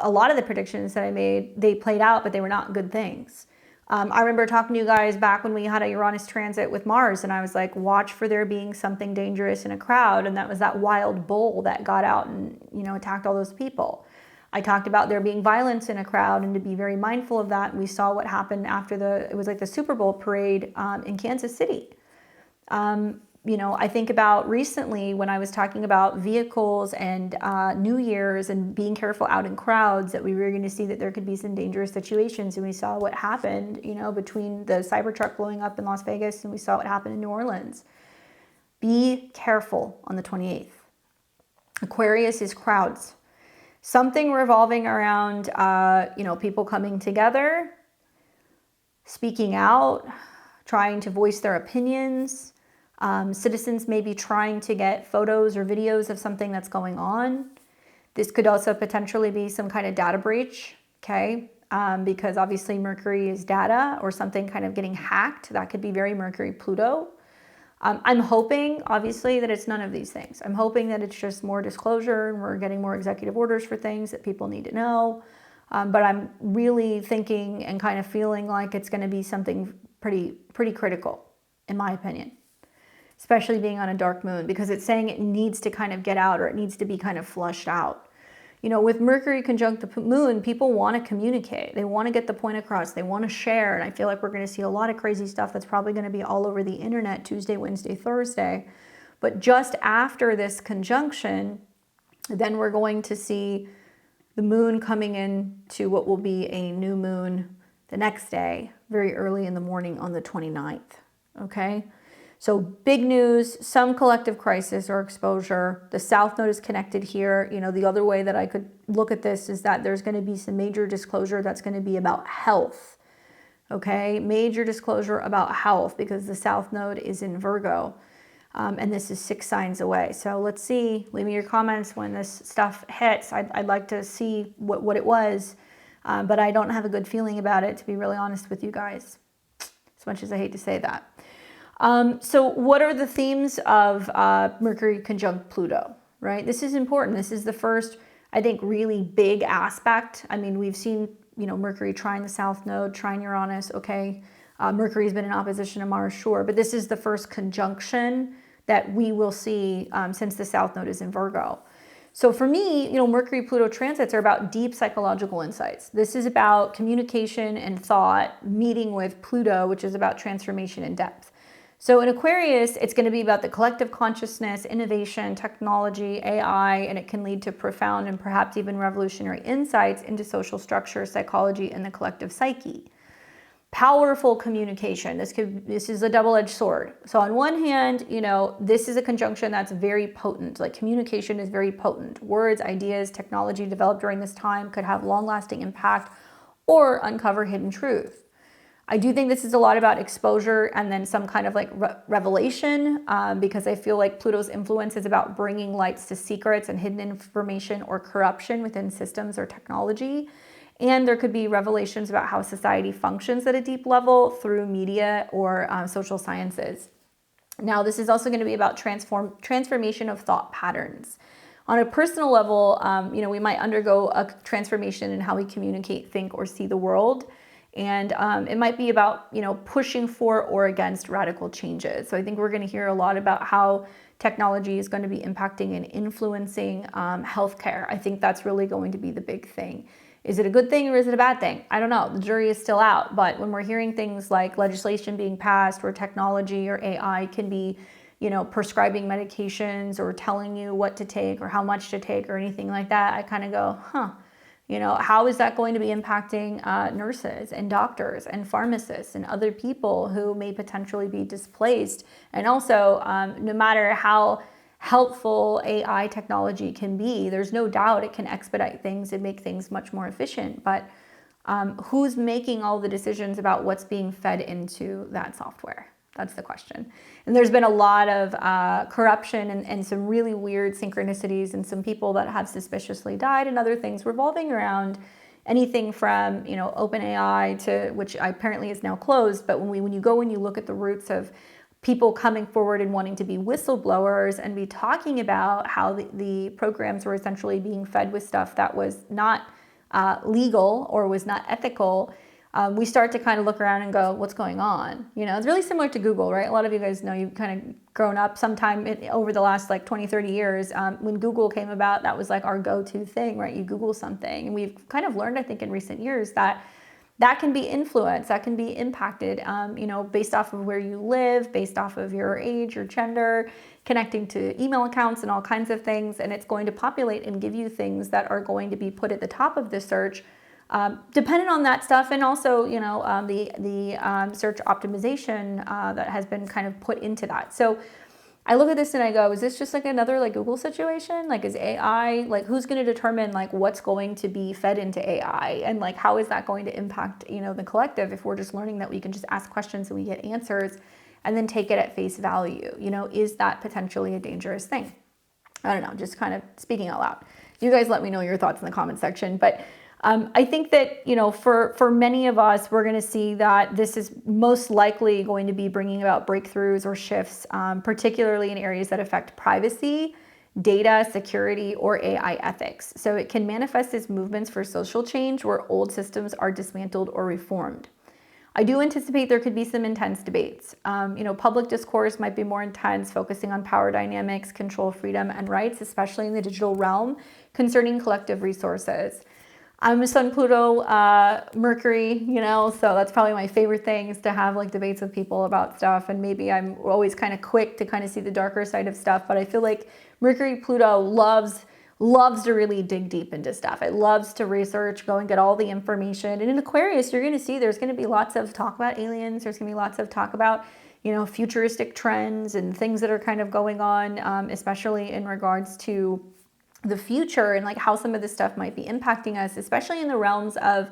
a lot of the predictions that I made, they played out, but they were not good things. I remember talking to you guys back when we had a Uranus transit with Mars, and I was like, watch for there being something dangerous in a crowd, and that was that wild bull that got out and, attacked all those people. I talked about there being violence in a crowd and to be very mindful of that. We saw what happened after it was like the Super Bowl parade in Kansas City. I think about recently when I was talking about vehicles and New Year's and being careful out in crowds, that we were going to see that there could be some dangerous situations. And we saw what happened, between the Cybertruck blowing up in Las Vegas, and we saw what happened in New Orleans. Be careful on the 28th. Aquarius is crowds. Something revolving around, people coming together, speaking out, trying to voice their opinions. Citizens may be trying to get photos or videos of something that's going on. This could also potentially be some kind of data breach, okay? Because obviously Mercury is data, or something kind of getting hacked. That could be very Mercury Pluto. I'm hoping, obviously, that it's none of these things. I'm hoping that it's just more disclosure and we're getting more executive orders for things that people need to know. But I'm really thinking and kind of feeling like it's going to be something pretty critical, in my opinion. Especially being on a dark moon, because it's saying it needs to kind of get out, or it needs to be kind of flushed out. You know, with Mercury conjunct the moon, people want to communicate. They want to get the point across. They want to share. And I feel like we're going to see a lot of crazy stuff that's probably going to be all over the internet Tuesday, Wednesday, Thursday. But just after this conjunction, then we're going to see the moon coming in to what will be a new moon the next day, very early in the morning on the 29th. Okay. So big news, some collective crisis or exposure. The South Node is connected here. You know, the other way that I could look at this is that there's going to be some major disclosure that's going to be about health. Okay, major disclosure about health because the South Node is in Virgo. And this is 6 signs away. So let's see, leave me your comments when this stuff hits. I'd like to see what it was, but I don't have a good feeling about it, to be really honest with you guys, as much as I hate to say that. So what are the themes of Mercury conjunct Pluto, right? This is important. This is the first, I think, really big aspect. I mean, we've seen, you know, Mercury trine the South Node, trine Uranus, okay. Mercury's been in opposition to Mars, sure, but this is the first conjunction that we will see since the South Node is in Virgo. So for me, you know, Mercury-Pluto transits are about deep psychological insights. This is about communication and thought meeting with Pluto, which is about transformation and depth. So in Aquarius, it's going to be about the collective consciousness, innovation, technology, AI, and it can lead to profound and perhaps even revolutionary insights into social structure, psychology, and the collective psyche. Powerful communication. This is a double-edged sword. So on one hand, you know, this is a conjunction that's very potent. Like communication is very potent. Words, ideas, technology developed during this time could have long-lasting impact or uncover hidden truth. I do think this is a lot about exposure and then some kind of like revelation because I feel like Pluto's influence is about bringing lights to secrets and hidden information or corruption within systems or technology. And there could be revelations about how society functions at a deep level through media or social sciences. Now, this is also going to be about transformation of thought patterns. On a personal level, you know, we might undergo a transformation in how we communicate, think, or see the world. And it might be about, you know, pushing for or against radical changes. So I think we're going to hear a lot about how technology is going to be impacting and influencing healthcare. I think that's really going to be the big thing. Is it a good thing or is it a bad thing? I don't know. The jury is still out. But when we're hearing things like legislation being passed where technology or AI can be, you know, prescribing medications or telling you what to take or how much to take or anything like that, I kind of go, huh, you know, how is that going to be impacting nurses and doctors and pharmacists and other people who may potentially be displaced? And also, no matter how helpful AI technology can be, there's no doubt it can expedite things and make things much more efficient. But who's making all the decisions about what's being fed into that software? That's the question. And there's been a lot of corruption and some really weird synchronicities and some people that have suspiciously died and other things revolving around anything from, you know, OpenAI to, which apparently is now closed. But when you go and you look at the roots of people coming forward and wanting to be whistleblowers and be talking about how the programs were essentially being fed with stuff that was not legal or was not ethical, we start to kind of look around and go, what's going on? You know, it's really similar to Google, right? A lot of you guys know you've kind of grown up sometime over the last like 20, 30 years. When Google came about, that was like our go-to thing, right? You Google something. And we've kind of learned, I think, in recent years that can be influenced, that can be impacted, you know, based off of where you live, based off of your age, your gender, connecting to email accounts and all kinds of things. And it's going to populate and give you things that are going to be put at the top of the search, dependent on that stuff. And also, you know, the search optimization that has been kind of put into that. So I look at this and I go, is this just like another like Google situation? Like, is AI, like, who's going to determine like what's going to be fed into AI? And like, how is that going to impact, you know, the collective if we're just learning that we can just ask questions and we get answers and then take it at face value? You know, is that potentially a dangerous thing? I don't know, just kind of speaking out loud. You guys let me know your thoughts in the comment section. But I think that, you know, for many of us, we're going to see that this is most likely going to be bringing about breakthroughs or shifts, particularly in areas that affect privacy, data, security, or AI ethics. So it can manifest as movements for social change where old systems are dismantled or reformed. I do anticipate there could be some intense debates. Public discourse might be more intense, focusing on power dynamics, control, freedom, and rights, especially in the digital realm, concerning collective resources. I'm a Sun, Pluto, Mercury, so that's probably my favorite things, to have like debates with people about stuff. And maybe I'm always kind of quick to kind of see the darker side of stuff, but I feel like Mercury, Pluto loves to really dig deep into stuff. It loves to research, go and get all the information. And in Aquarius, you're going to see there's going to be lots of talk about aliens. There's going to be lots of talk about, futuristic trends and things that are kind of going on, especially in regards to the future and like how some of this stuff might be impacting us, especially in the realms of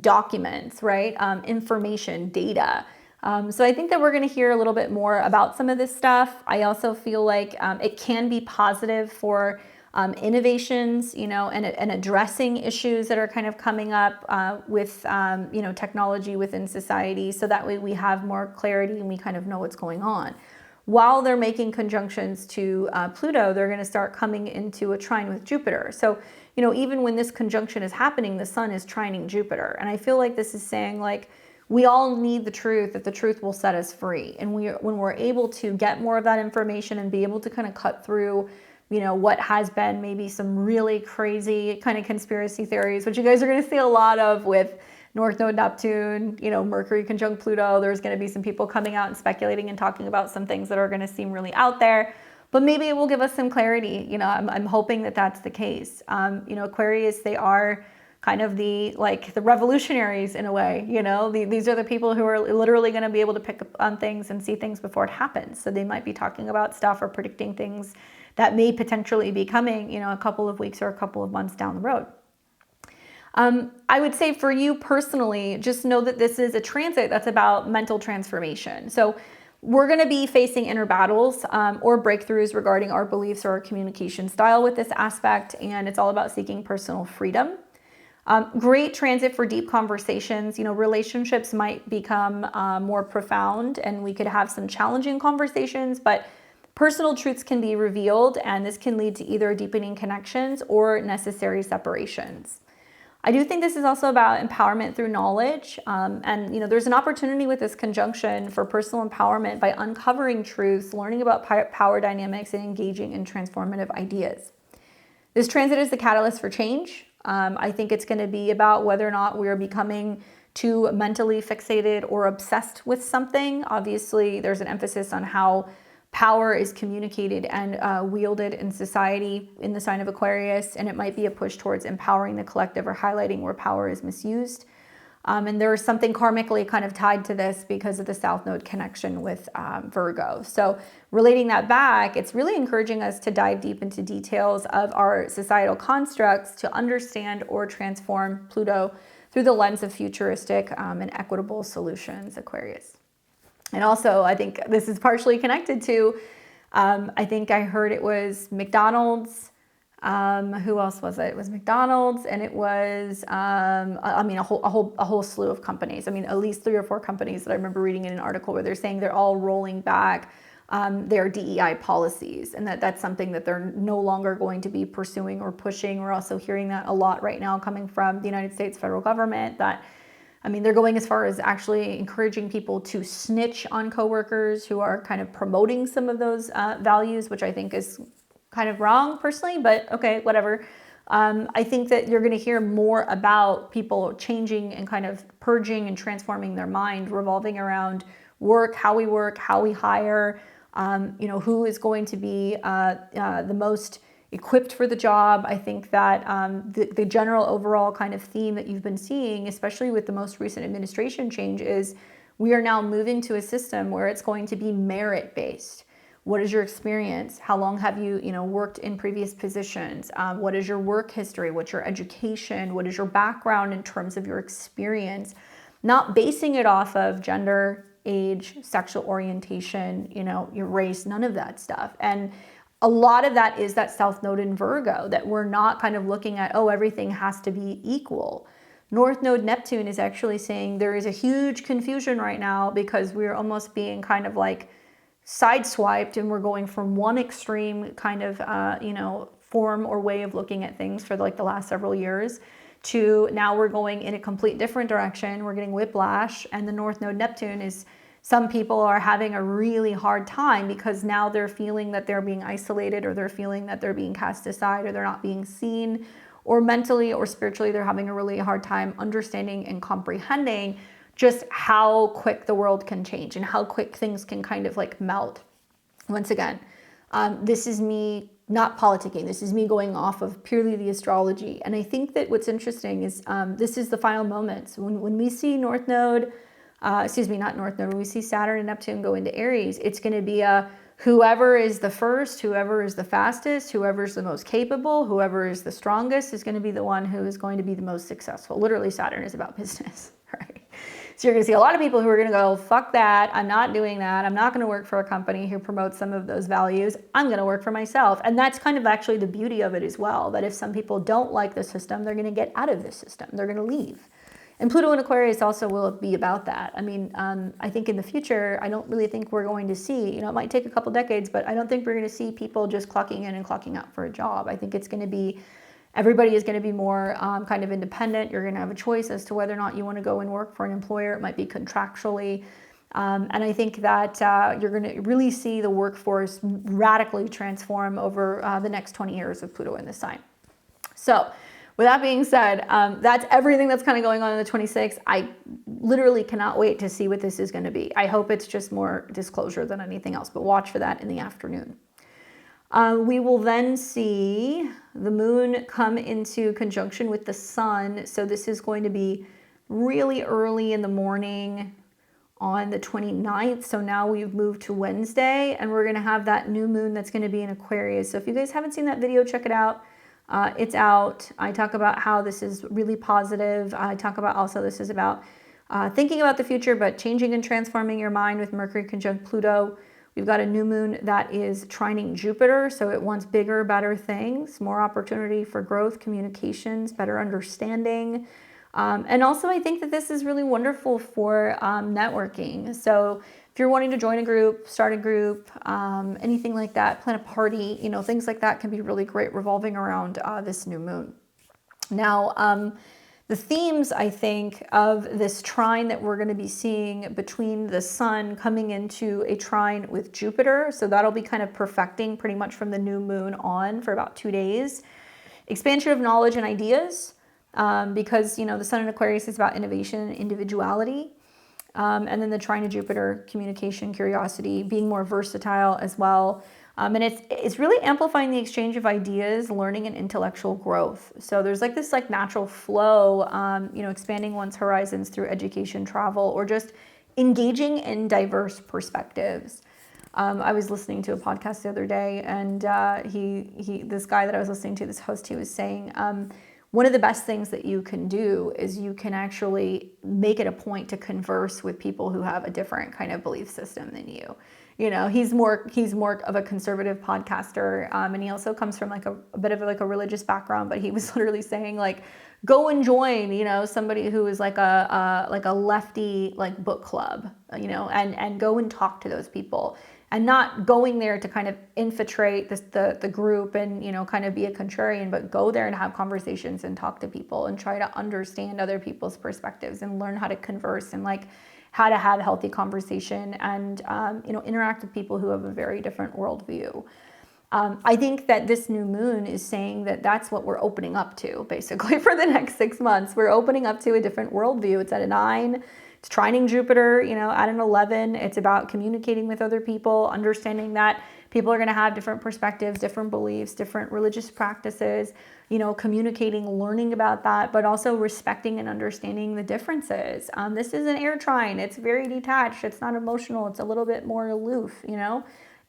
documents, right? Information, data. So I think that we're going to hear a little bit more about some of this stuff. I also feel like it can be positive for innovations, and addressing issues that are kind of coming up with, technology within society. So that way we have more clarity and we kind of know what's going on. While they're making conjunctions to Pluto, they're going to start coming into a trine with Jupiter. So, even when this conjunction is happening, the sun is trining Jupiter. And I feel like this is saying like, we all need the truth, that the truth will set us free. And when we're able to get more of that information and be able to kind of cut through, what has been maybe some really crazy kind of conspiracy theories, which you guys are going to see a lot of with North Node Neptune, Mercury conjunct Pluto. There's going to be some people coming out and speculating and talking about some things that are going to seem really out there, but maybe it will give us some clarity. I'm hoping that that's the case. Aquarius, they are kind of the revolutionaries in a way. These are the people who are literally going to be able to pick up on things and see things before it happens. So they might be talking about stuff or predicting things that may potentially be coming, a couple of weeks or a couple of months down the road. I would say for you personally, just know that this is a transit that's about mental transformation. So we're going to be facing inner battles or breakthroughs regarding our beliefs or our communication style with this aspect, and it's all about seeking personal freedom. Great transit for deep conversations. Relationships might become more profound, and we could have some challenging conversations, but personal truths can be revealed, and this can lead to either deepening connections or necessary separations. I do think this is also about empowerment through knowledge. There's an opportunity with this conjunction for personal empowerment by uncovering truths, learning about power dynamics, and engaging in transformative ideas. This transit is the catalyst for change. I think it's going to be about whether or not we're becoming too mentally fixated or obsessed with something. Obviously, there's an emphasis on how power is communicated and wielded in society in the sign of Aquarius, and it might be a push towards empowering the collective or highlighting where power is misused. And there is something karmically kind of tied to this because of the South Node connection with Virgo. So relating that back, it's really encouraging us to dive deep into details of our societal constructs to understand or transform Pluto through the lens of futuristic and equitable solutions, Aquarius. And also, I think this is partially connected to, I think I heard it was McDonald's. Who else was it? It was McDonald's, and it was, a whole slew of companies. At least 3 or 4 companies that I remember reading in an article where they're saying they're all rolling back their DEI policies, and that's something that they're no longer going to be pursuing or pushing. We're also hearing that a lot right now coming from the United States federal government, that they're going as far as actually encouraging people to snitch on coworkers who are kind of promoting some of those values, which I think is kind of wrong personally, but okay, whatever. I think that you're going to hear more about people changing and kind of purging and transforming their mind, revolving around work, how we hire, who is going to be the most equipped for the job. I think that the general overall kind of theme that you've been seeing, especially with the most recent administration change, is we are now moving to a system where it's going to be merit-based. What is your experience? How long have you, worked in previous positions? What is your work history? What's your education? What is your background in terms of your experience? Not basing it off of gender, age, sexual orientation, your race, none of that stuff. And a lot of that is that South Node in Virgo, that we're not kind of looking at, everything has to be equal. North Node Neptune is actually saying there is a huge confusion right now because we're almost being kind of like sideswiped, and we're going from one extreme kind of, form or way of looking at things for like the last several years to now we're going in a complete different direction. We're getting whiplash, and the North Node Neptune is, some people are having a really hard time because now they're feeling that they're being isolated, or they're feeling that they're being cast aside, or they're not being seen, or mentally or spiritually they're having a really hard time understanding and comprehending just how quick the world can change and how quick things can kind of like melt. Once again, this is me not politicking. This is me going off of purely the astrology. And I think that what's interesting is this is the final moments. When we see North Node, not North Node, when we see Saturn and Neptune go into Aries, it's going to be a whoever is the first, whoever is the fastest, whoever is the most capable, whoever is the strongest is going to be the one who is going to be the most successful. Literally, Saturn is about business, right? So you're going to see a lot of people who are going to go, fuck that, I'm not doing that, I'm not going to work for a company who promotes some of those values, I'm going to work for myself. And that's kind of actually the beauty of it as well, that if some people don't like the system, they're going to get out of the system, they're going to leave. And Pluto in Aquarius also will be about that. I mean, I think in the future, I don't really think we're going to see, it might take a couple decades, but I don't think we're going to see people just clocking in and clocking out for a job. I think it's going to be, everybody is going to be more kind of independent. You're going to have a choice as to whether or not you want to go and work for an employer. It might be contractually. And I think that you're going to really see the workforce radically transform over the next 20 years of Pluto in this sign. So with that being said, that's everything that's kind of going on in the 26th. I literally cannot wait to see what this is going to be. I hope it's just more disclosure than anything else, but watch for that in the afternoon. We will then see the moon come into conjunction with the sun. So this is going to be really early in the morning on the 29th. So now we've moved to Wednesday, and we're going to have that new moon that's going to be in Aquarius. So if you guys haven't seen that video, check it out. It's out. I talk about how this is really positive. I talk about also this is about thinking about the future, but changing and transforming your mind with Mercury conjunct Pluto. We've got a new moon that is trining Jupiter, so it wants bigger, better things, more opportunity for growth, communications, better understanding. And also I think that this is really wonderful for networking. So if you're wanting to join a group, start a group, anything like that, plan a party, things like that can be really great revolving around this new moon. Now, the themes, I think, of this trine that we're going to be seeing between the sun coming into a trine with Jupiter, so that'll be kind of perfecting pretty much from the new moon on for about 2 days. Expansion of knowledge and ideas, because, the sun in Aquarius is about innovation and individuality. And then the trine of Jupiter, communication, curiosity, being more versatile as well. And it's really amplifying the exchange of ideas, learning, and intellectual growth. So there's like this natural flow, expanding one's horizons through education, travel, or just engaging in diverse perspectives. I was listening to a podcast the other day, and this guy that I was listening to, this host, he was saying, one of the best things that you can do is you can actually make it a point to converse with people who have a different kind of belief system than you. He's more of a conservative podcaster, and he also comes from like a bit of like a religious background. But he was literally saying like, go and join, somebody who is like a lefty like book club, and go and talk to those people. And not going there to kind of infiltrate the group and, kind of be a contrarian, but go there and have conversations and talk to people and try to understand other people's perspectives and learn how to converse and like how to have healthy conversation and, interact with people who have a very different worldview. I think that this new moon is saying that that's what we're opening up to basically for the next 6 months. We're opening up to a different worldview. It's at a 9. It's trining Jupiter, at an 11. It's about communicating with other people, understanding that people are going to have different perspectives, different beliefs, different religious practices, communicating, learning about that, but also respecting and understanding the differences. This is an air trine. It's very detached. It's not emotional. It's a little bit more aloof,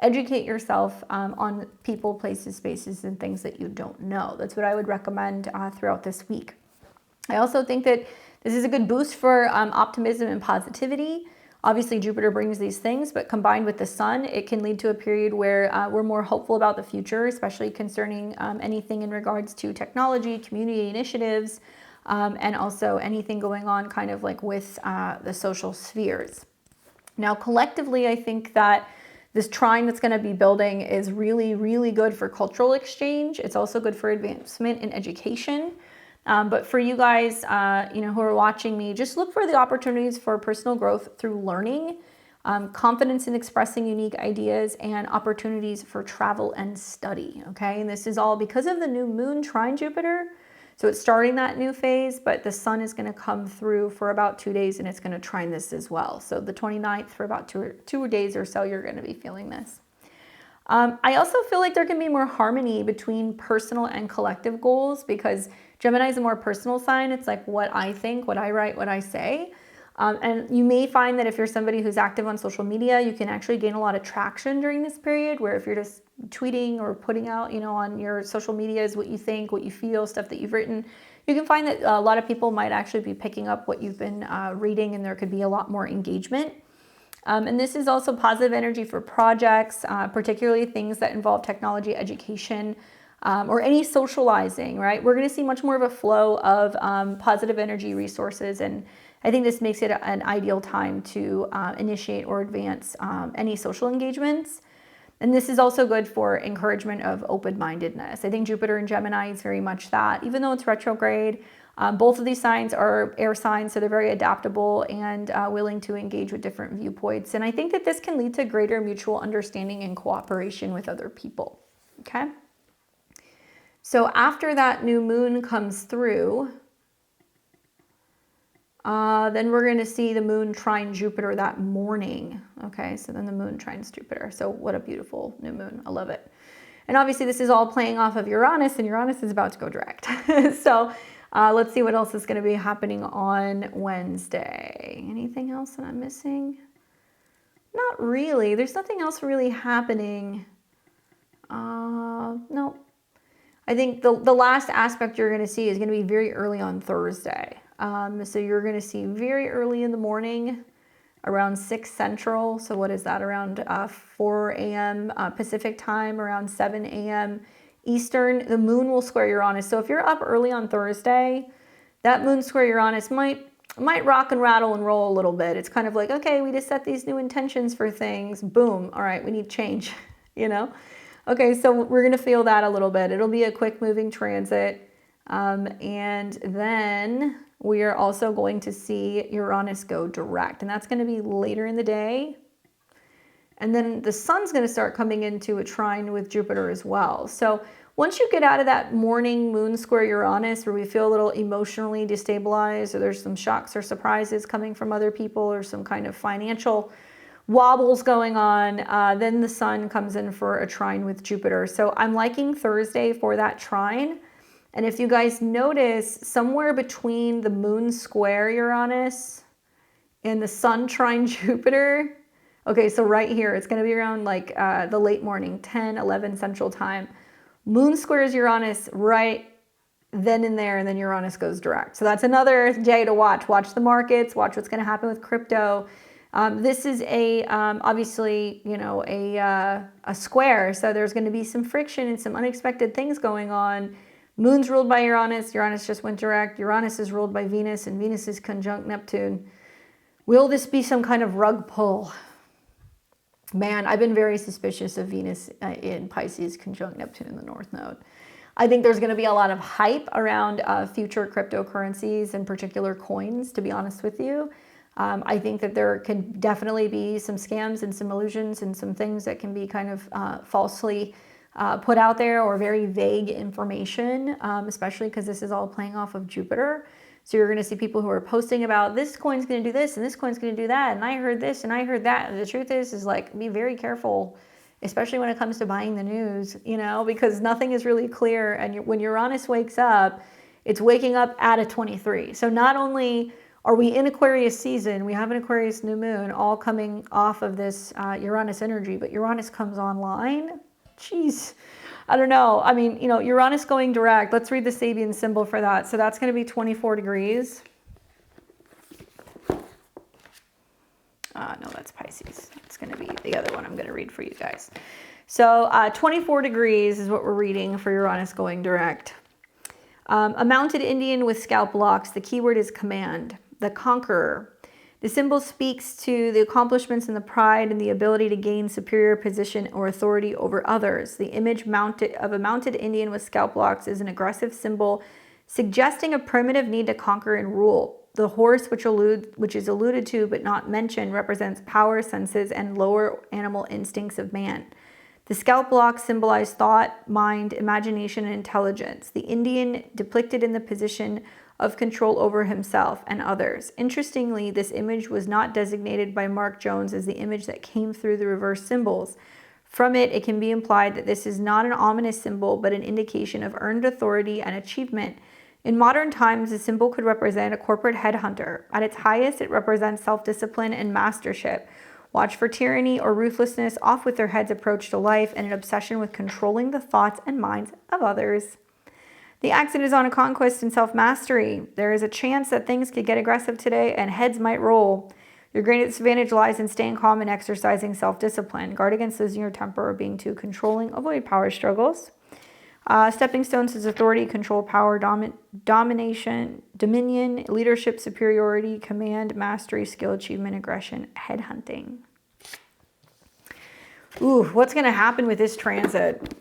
Educate yourself on people, places, spaces, and things that you don't know. That's what I would recommend throughout this week. I also think that this is a good boost for optimism and positivity. Obviously, Jupiter brings these things, but combined with the sun, it can lead to a period where we're more hopeful about the future, especially concerning anything in regards to technology, community initiatives, and also anything going on kind of like with the social spheres. Now, collectively, I think that this trine that's going to be building is really, really good for cultural exchange. It's also good for advancement in education. But for you guys, who are watching me, just look for the opportunities for personal growth through learning, confidence in expressing unique ideas, and opportunities for travel and study. Okay, and this is all because of the new moon trine Jupiter. So it's starting that new phase, but the sun is going to come through for about 2 days, and it's going to trine this as well. So the 29th, for about two days or so, you're going to be feeling this. I also feel like there can be more harmony between personal and collective goals, because Gemini is a more personal sign. It's like what I think, what I write, what I say. And you may find that if you're somebody who's active on social media, you can actually gain a lot of traction during this period, where if you're just tweeting or putting out, on your social medias what you think, what you feel, stuff that you've written, you can find that a lot of people might actually be picking up what you've been reading, and there could be a lot more engagement. And this is also positive energy for projects, particularly things that involve technology, education, or any socializing, right? We're going to see much more of a flow of positive energy resources, and I think this makes it an ideal time to initiate or advance any social engagements. And this is also good for encouragement of open-mindedness. I think Jupiter in Gemini is very much that. Even though it's retrograde, both of these signs are air signs, so they're very adaptable and willing to engage with different viewpoints. And I think that this can lead to greater mutual understanding and cooperation with other people, okay? So after that new moon comes through, then we're going to see the moon trine Jupiter that morning. Okay, so then the moon trines Jupiter. So what a beautiful new moon. I love it. And obviously this is all playing off of Uranus, and Uranus is about to go direct. So let's see what else is going to be happening on Wednesday. Anything else that I'm missing? Not really. There's nothing else really happening. No. I think the last aspect you're going to see is going to be very early on Thursday. So you're going to see very early in the morning, around 6 Central. So what is that? Around 4 a.m. Pacific time, around 7 a.m. Eastern, the moon will square Uranus. So if you're up early on Thursday, that moon square Uranus might rock and rattle and roll a little bit. It's kind of like, okay, we just set these new intentions for things. Boom. All right, we need change, Okay, so we're going to feel that a little bit. It'll be a quick moving transit. And then we are also going to see Uranus go direct, and that's going to be later in the day. And then the sun's going to start coming into a trine with Jupiter as well. So once you get out of that morning moon square Uranus, where we feel a little emotionally destabilized, or there's some shocks or surprises coming from other people, or some kind of financial wobbles going on, then the sun comes in for a trine with Jupiter. So I'm liking Thursday for that trine. And if you guys notice, somewhere between the moon square Uranus and the sun trine Jupiter, okay, so right here, it's going to be around like the late morning, 10, 11 Central time. Moon squares Uranus right then and there, and then Uranus goes direct. So that's another day to watch. Watch the markets, watch what's going to happen with crypto. This is obviously, a square. So there's going to be some friction and some unexpected things going on. Moon's ruled by Uranus. Uranus just went direct. Uranus is ruled by Venus, and Venus is conjunct Neptune. Will this be some kind of rug pull? Man, I've been very suspicious of Venus in Pisces conjunct Neptune in the North Node. I think there's going to be a lot of hype around future cryptocurrencies, and particular coins, to be honest with you. I think that there can definitely be some scams and some illusions and some things that can be kind of falsely put out there, or very vague information, especially because this is all playing off of Jupiter. So you're going to see people who are posting about this coin's going to do this and this coin's going to do that, and I heard this and I heard that. And the truth is like, be very careful, especially when it comes to buying the news, because nothing is really clear. And when Uranus wakes up, it's waking up at a 23. So not only are we in Aquarius season, we have an Aquarius new moon all coming off of this Uranus energy, but Uranus comes online. Jeez, I don't know. I mean, Uranus going direct. Let's read the Sabian symbol for that. So that's going to be 24 degrees. No, that's Pisces. It's going to be the other one I'm going to read for you guys. So 24 degrees is what we're reading for Uranus going direct. A mounted Indian with scalp locks. The keyword is command. The conqueror. The symbol speaks to the accomplishments and the pride and the ability to gain superior position or authority over others. The image of a mounted Indian with scalp locks is an aggressive symbol suggesting a primitive need to conquer and rule. The horse, which is alluded to but not mentioned, represents power, senses, and lower animal instincts of man. The scalp blocks symbolize thought, mind, imagination, and intelligence. The Indian depicted in the position of control over himself and others. Interestingly, this image was not designated by Mark Jones as the image that came through the reverse symbols. From it, it can be implied that this is not an ominous symbol, but an indication of earned authority and achievement. In modern times, the symbol could represent a corporate headhunter. At its highest, it represents self-discipline and mastership. Watch for tyranny or ruthlessness, off with their heads approach to life, and an obsession with controlling the thoughts and minds of others. The accent is on a conquest and self-mastery. There is a chance that things could get aggressive today and heads might roll. Your greatest advantage lies in staying calm and exercising self-discipline. Guard against losing your temper or being too controlling. Avoid power struggles. Stepping stones is authority, control, power, domination, dominion, leadership, superiority, command, mastery, skill, achievement, aggression, headhunting. Ooh, what's going to happen with this transit?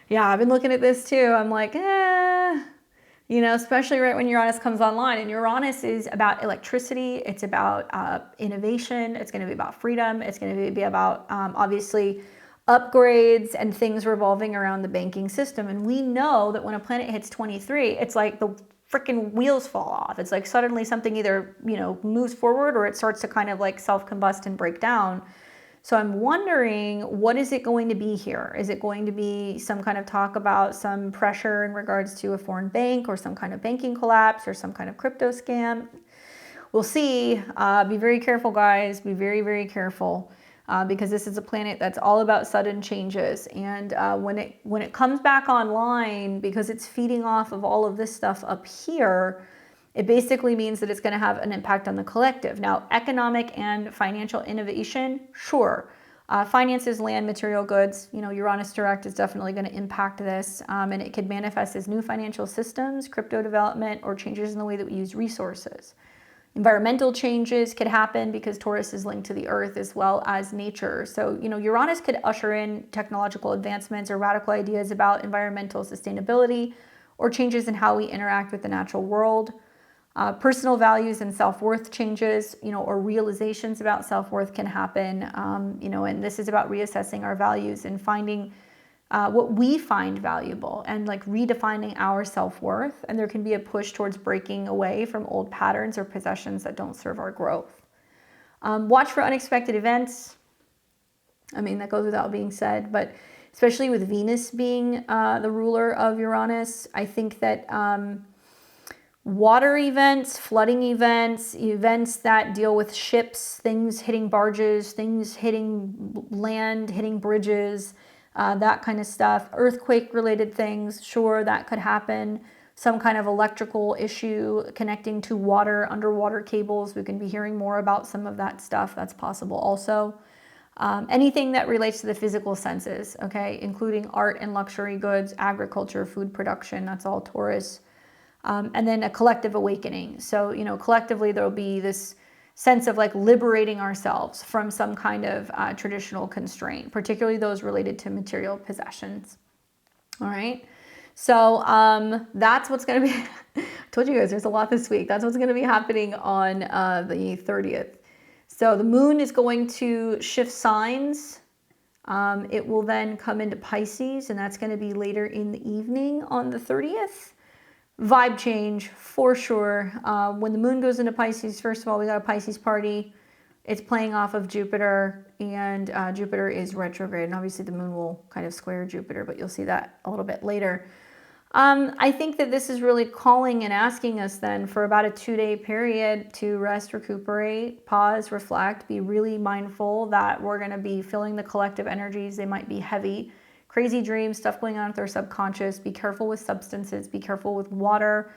Yeah, I've been looking at this too. I'm like, you know, especially right when Uranus comes online. And Uranus is about electricity. It's about innovation. It's going to be about freedom. It's going to be about, obviously, upgrades and things revolving around the banking system. And we know that when a planet hits 23, it's like the freaking wheels fall off. It's like suddenly something either, you know, moves forward or it starts to kind of like self-combust and break down. So I'm wondering, what is it going to be here? Is it going to be some kind of talk about some pressure in regards to a foreign bank or some kind of banking collapse or some kind of crypto scam? We'll see. Be very careful, guys. Be very, very careful. Because this is a planet that's all about sudden changes. And when it comes back online, because it's feeding off of all of this stuff up here, it basically means that it's going to have an impact on the collective. Now, economic and financial innovation, sure. Finances, land, material goods, you know, Uranus Direct is definitely going to impact this. And it could manifest as new financial systems, crypto development, or changes in the way that we use resources. Environmental changes could happen because Taurus is linked to the earth as well as nature. So, you know, Uranus could usher in technological advancements or radical ideas about environmental sustainability or changes in how we interact with the natural world. Personal values and self-worth changes, you know, or realizations about self-worth can happen, you know, and this is about reassessing our values and finding what we find valuable and like redefining our self-worth. And there can be a push towards breaking away from old patterns or possessions that don't serve our growth. Watch for unexpected events. I mean, that goes without being said, but especially with Venus being the ruler of Uranus, I think that water events, flooding events, events that deal with ships, things hitting barges, things hitting land, hitting bridges, that kind of stuff. Earthquake-related things, sure, that could happen. Some kind of electrical issue connecting to water, underwater cables. We can be hearing more about some of that stuff. That's possible also. Anything that relates to the physical senses, okay, including art and luxury goods, agriculture, food production, that's all Taurus. And then a collective awakening. So, you know, collectively there'll be this sense of like liberating ourselves from some kind of traditional constraint, particularly those related to material possessions. All right. So that's what's going to be, I told you guys there's a lot this week. That's what's going to be happening on the 30th. So the moon is going to shift signs. It will then come into Pisces, and that's going to be later in the evening on the 30th. Vibe change for sure. When the moon goes into Pisces, first of all, we got a Pisces party. It's playing off of Jupiter, and Jupiter is retrograde. And obviously the moon will kind of square Jupiter, but you'll see that a little bit later. I think that this is really calling and asking us then for about a 2-day period to rest, recuperate, pause, reflect, be really mindful that we're going to be feeling the collective energies. They might be heavy. Crazy dreams, stuff going on with our subconscious. Be careful with substances. Be careful with water.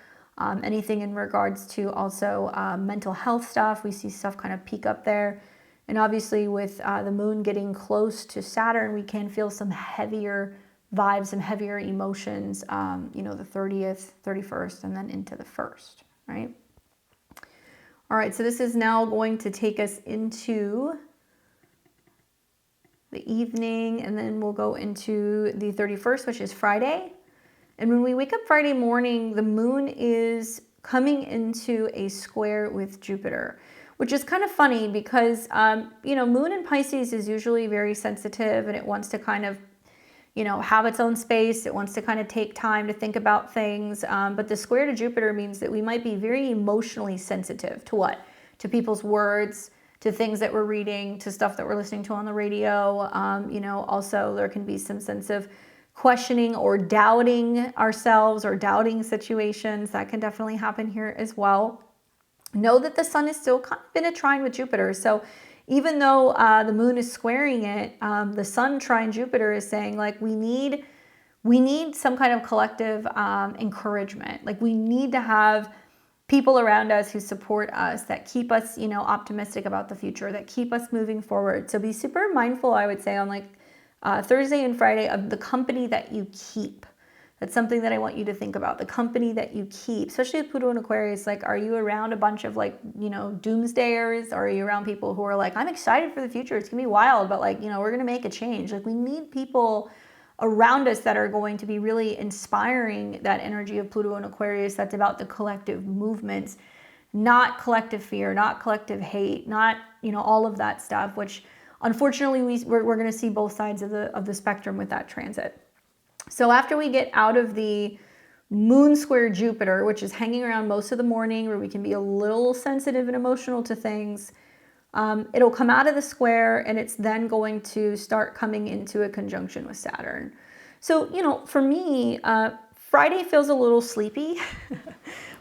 Anything in regards to also mental health stuff. We see stuff kind of peak up there. And obviously with the moon getting close to Saturn, we can feel some heavier vibes, some heavier emotions, you know, the 30th, 31st, and then into the 1st, right? All right, so this is now going to take us into the evening, and then we'll go into the 31st, which is Friday. And when we wake up Friday morning, the moon is coming into a square with Jupiter, which is kind of funny because, moon in Pisces is usually very sensitive and it wants to kind of, have its own space. It wants to kind of take time to think about things. But the square to Jupiter means that we might be very emotionally sensitive to what? To people's words, to things that we're reading, to stuff that we're listening to on the radio. Also there can be some sense of questioning or doubting ourselves or doubting situations. That can definitely happen here as well. Know that the sun is still kind of in a trine with Jupiter. So even though the moon is squaring it, the sun trine Jupiter is saying like we need some kind of collective encouragement. Like we need to have people around us who support us, that keep us, optimistic about the future, that keep us moving forward. So be super mindful, I would say, on like Thursday and Friday of the company that you keep. That's something that I want you to think about, the company that you keep, especially with Pluto and Aquarius. Like, are you around a bunch of like, doomsdayers? Or are you around people who are like, I'm excited for the future, it's gonna be wild, but like, we're gonna make a change. Like we need people around us that are going to be really inspiring that energy of Pluto and Aquarius. That's about the collective movements, not collective fear, not collective hate, not, all of that stuff, which unfortunately we're going to see both sides of the spectrum with that transit. So after we get out of the moon square Jupiter, which is hanging around most of the morning, where we can be a little sensitive and emotional to things, it'll come out of the square and it's then going to start coming into a conjunction with Saturn. So, for me, Friday feels a little sleepy.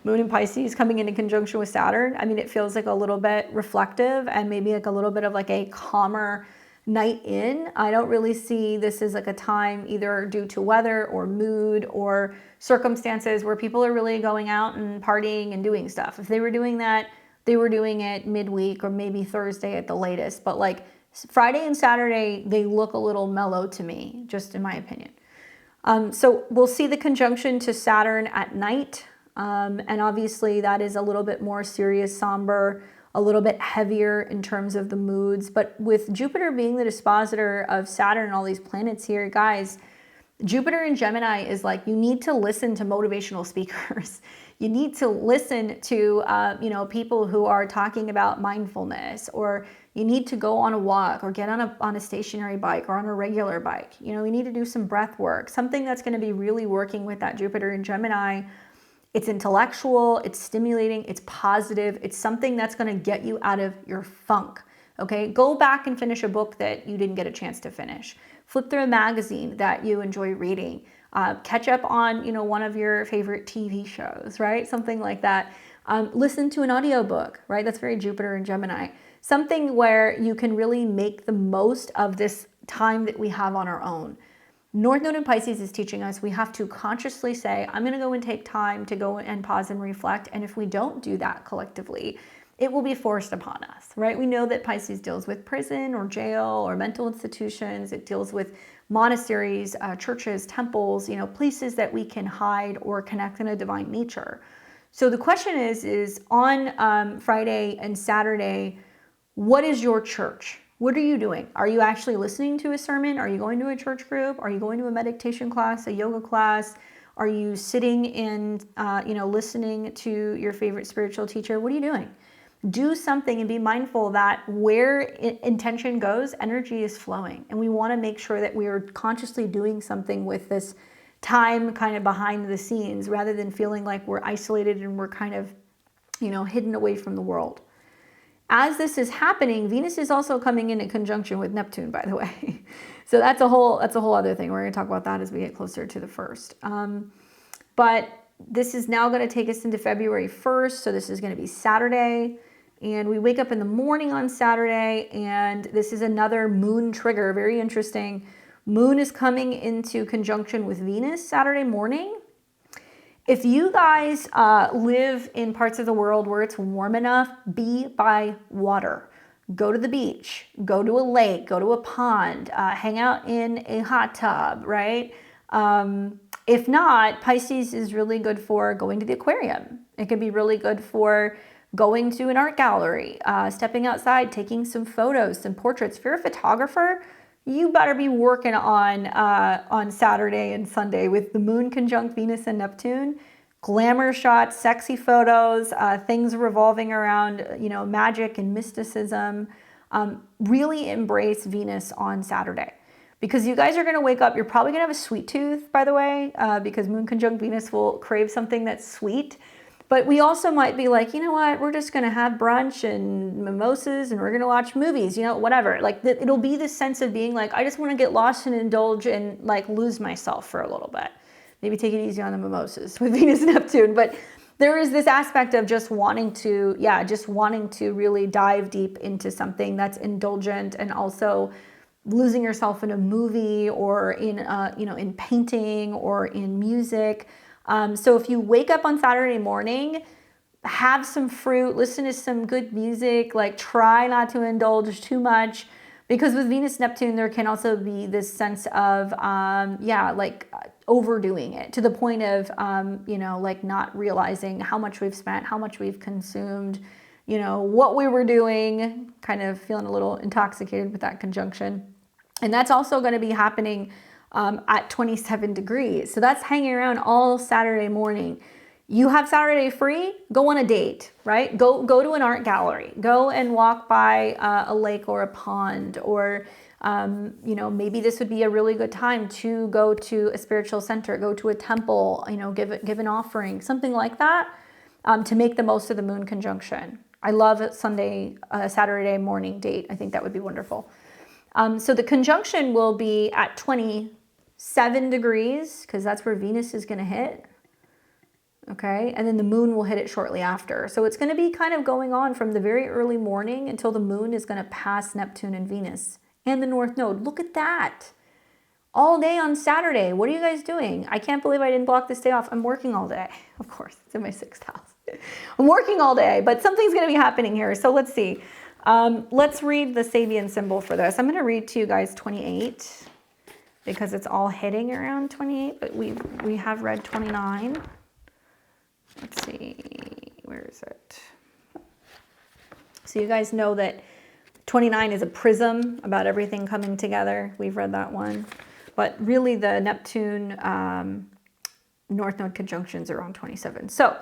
Moon in Pisces coming into conjunction with Saturn. I mean, it feels like a little bit reflective and maybe like a little bit of like a calmer night in. I don't really see this as like a time either due to weather or mood or circumstances where people are really going out and partying and doing stuff. If they were doing that, they were doing it midweek or maybe Thursday at the latest. But like Friday and Saturday, they look a little mellow to me, just in my opinion. So we'll see the conjunction to Saturn at night. And obviously that is a little bit more serious, somber, a little bit heavier in terms of the moods. But with Jupiter being the dispositor of Saturn and all these planets here, guys, Jupiter in Gemini is like, you need to listen to motivational speakers. You need to listen to, people who are talking about mindfulness, or you need to go on a walk or get on a stationary bike or on a regular bike. We need to do some breath work, something that's going to be really working with that Jupiter in Gemini. It's intellectual, it's stimulating, it's positive. It's something that's going to get you out of your funk. Okay, go back and finish a book that you didn't get a chance to finish. Flip through a magazine that you enjoy reading. Catch up on, one of your favorite TV shows, right? Something like that. Listen to an audiobook, right? That's very Jupiter and Gemini. Something where you can really make the most of this time that we have on our own. North Node in Pisces is teaching us we have to consciously say, I'm going to go and take time to go and pause and reflect. And if we don't do that collectively, it will be forced upon us, right? We know that Pisces deals with prison or jail or mental institutions. It deals with monasteries, churches, temples, places that we can hide or connect in a divine nature. So the question is on Friday and Saturday, what is your church? What are you doing? Are you actually listening to a sermon? Are you going to a church group? Are you going to a meditation class, a yoga class? Are you sitting and, listening to your favorite spiritual teacher? What are you doing? Do something and be mindful that where intention goes, energy is flowing. And we want to make sure that we are consciously doing something with this time kind of behind the scenes, rather than feeling like we're isolated and we're kind of, hidden away from the world. As this is happening, Venus is also coming in conjunction with Neptune, by the way. So that's a whole other thing. We're going to talk about that as we get closer to the 1st. But this is now going to take us into February 1st. So this is going to be Saturday. And we wake up in the morning on Saturday, and this is another moon trigger. Very interesting. Moon is coming into conjunction with Venus Saturday morning. If you guys live in parts of the world where it's warm enough, be by water. Go to the beach, go to a lake, go to a pond, hang out in a hot tub, right? If not, Pisces is really good for going to the aquarium. It can be really good for going to an art gallery, stepping outside, taking some photos, some portraits. If you're a photographer, you better be working on Saturday and Sunday with the moon conjunct Venus and Neptune. Glamour shots, sexy photos, things revolving around, magic and mysticism. Really embrace Venus on Saturday, because you guys are going to wake up. You're probably going to have a sweet tooth, by the way, because moon conjunct Venus will crave something that's sweet. But we also might be like, you know what, we're just going to have brunch and mimosas and we're going to watch movies, whatever. Like it'll be this sense of being like, I just want to get lost and indulge and like lose myself for a little bit. Maybe take it easy on the mimosas with Venus and Neptune. But there is this aspect of just wanting to really dive deep into something that's indulgent, and also losing yourself in a movie or in, in painting or in music. So if you wake up on Saturday morning, have some fruit, listen to some good music, like try not to indulge too much, because with Venus Neptune, there can also be this sense of, overdoing it to the point of, like not realizing how much we've spent, how much we've consumed, what we were doing, kind of feeling a little intoxicated with that conjunction. And that's also going to be happening at 27 degrees. So that's hanging around all Saturday morning. You have Saturday free, go on a date, right? Go to an art gallery, go and walk by a lake or a pond, or, maybe this would be a really good time to go to a spiritual center, go to a temple, give an offering, something like that, to make the most of the moon conjunction. I love a Saturday morning date. I think that would be wonderful. So the conjunction will be at 27 degrees, because that's where Venus is going to hit. Okay, and then the moon will hit it shortly after. So it's going to be kind of going on from the very early morning until the moon is going to pass Neptune and Venus and the North Node. Look at that. All day on Saturday. What are you guys doing? I can't believe I didn't block this day off. I'm working all day. Of course, it's in my sixth house. I'm working all day, but something's going to be happening here. So let's see. Let's read the Sabian symbol for this. I'm going to read to you guys 28, because it's all hitting around 28, but we have read 29. Let's see, where is it? So you guys know that 29 is a prism about everything coming together. We've read that one. But really the Neptune North Node conjunctions are on 27. So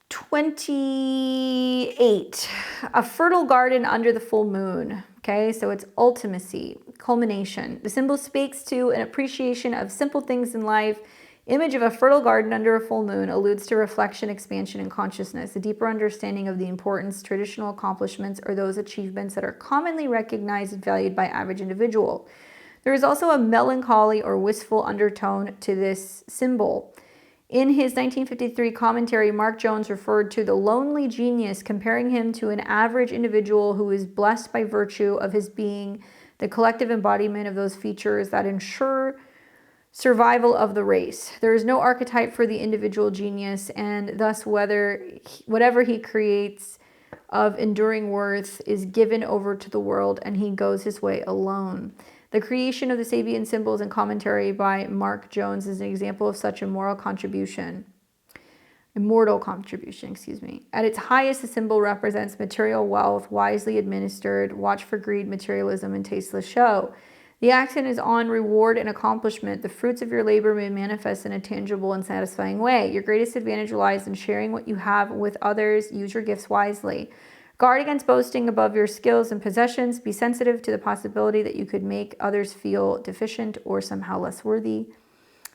28, a fertile garden under the full moon. Okay, so it's ultimacy, culmination. The symbol speaks to an appreciation of simple things in life. Image of a fertile garden under a full moon alludes to reflection, expansion, and consciousness, a deeper understanding of the importance, traditional accomplishments, or those achievements that are commonly recognized and valued by average individual. There is also a melancholy or wistful undertone to this symbol. In his 1953 commentary, Mark Jones referred to the lonely genius, comparing him to an average individual who is blessed by virtue of his being the collective embodiment of those features that ensure survival of the race. There is no archetype for the individual genius, and thus whatever he creates of enduring worth is given over to the world, and he goes his way alone. The creation of the Sabian symbols and commentary by Mark Jones is an example of such immortal contribution. At its highest, the symbol represents material wealth, wisely administered, watch for greed, materialism, and tasteless show. The accent is on reward and accomplishment. The fruits of your labor may manifest in a tangible and satisfying way. Your greatest advantage lies in sharing what you have with others. Use your gifts wisely. Guard against boasting above your skills and possessions. Be sensitive to the possibility that you could make others feel deficient or somehow less worthy.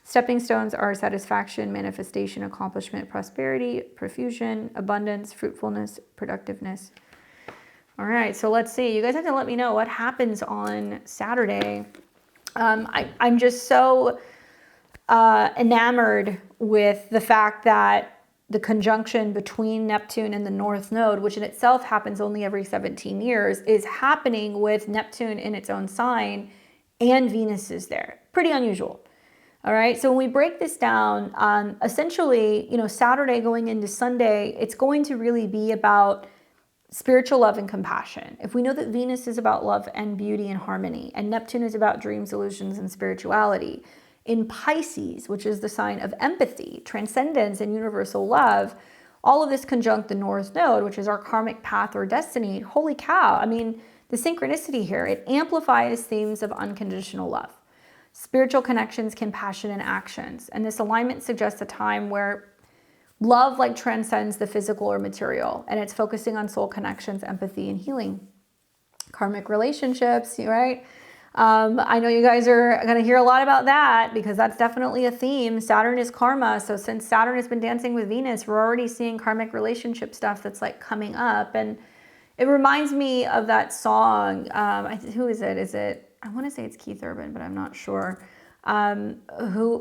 Stepping stones are satisfaction, manifestation, accomplishment, prosperity, profusion, abundance, fruitfulness, productiveness. All right, so let's see. You guys have to let me know what happens on Saturday. I'm just so enamored with the fact that the conjunction between Neptune and the North Node, which in itself happens only every 17 years, is happening with Neptune in its own sign and Venus is there. Pretty unusual. All right, so when we break this down, essentially, Saturday going into Sunday, it's going to really be about spiritual love and compassion. If we know that Venus is about love and beauty and harmony, and Neptune is about dreams, illusions, and spirituality, in Pisces, which is the sign of empathy, transcendence, and universal love, all of this conjunct the North Node, which is our karmic path or destiny. Holy cow. I mean, the synchronicity here, it amplifies themes of unconditional love, spiritual connections, compassion, and actions. And this alignment suggests a time where love like transcends the physical or material, and it's focusing on soul connections, empathy, and healing. Karmic relationships, right? I know you guys are going to hear a lot about that because that's definitely a theme. Saturn is karma. So since Saturn has been dancing with Venus, we're already seeing karmic relationship stuff that's like coming up. And it reminds me of that song. Who is it? I want to say it's Keith Urban, but I'm not sure. Who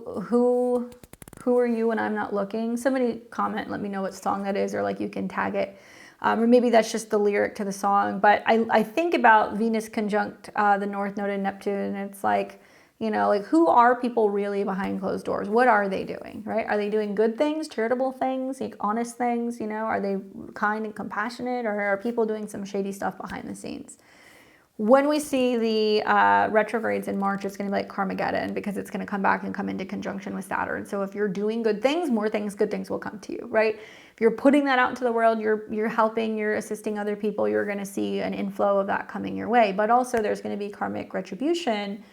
are you when I'm not looking? Somebody comment and let me know what song that is, or like you can tag it. Or maybe that's just the lyric to the song. But I think about Venus conjunct the North Node in Neptune, and it's like, you know, like who are people really behind closed doors? What are they doing, right? Are they doing good things, charitable things, like honest things, you know? Are they kind and compassionate, or are people doing some shady stuff behind the scenes? When we see the retrogrades in March, it's going to be like Carmageddon because it's going to come back and come into conjunction with Saturn. So if you're doing good things, more things, good things will come to you, right? If you're putting that out into the world, you're helping, you're assisting other people, you're going to see an inflow of that coming your way. But also there's going to be karmic retribution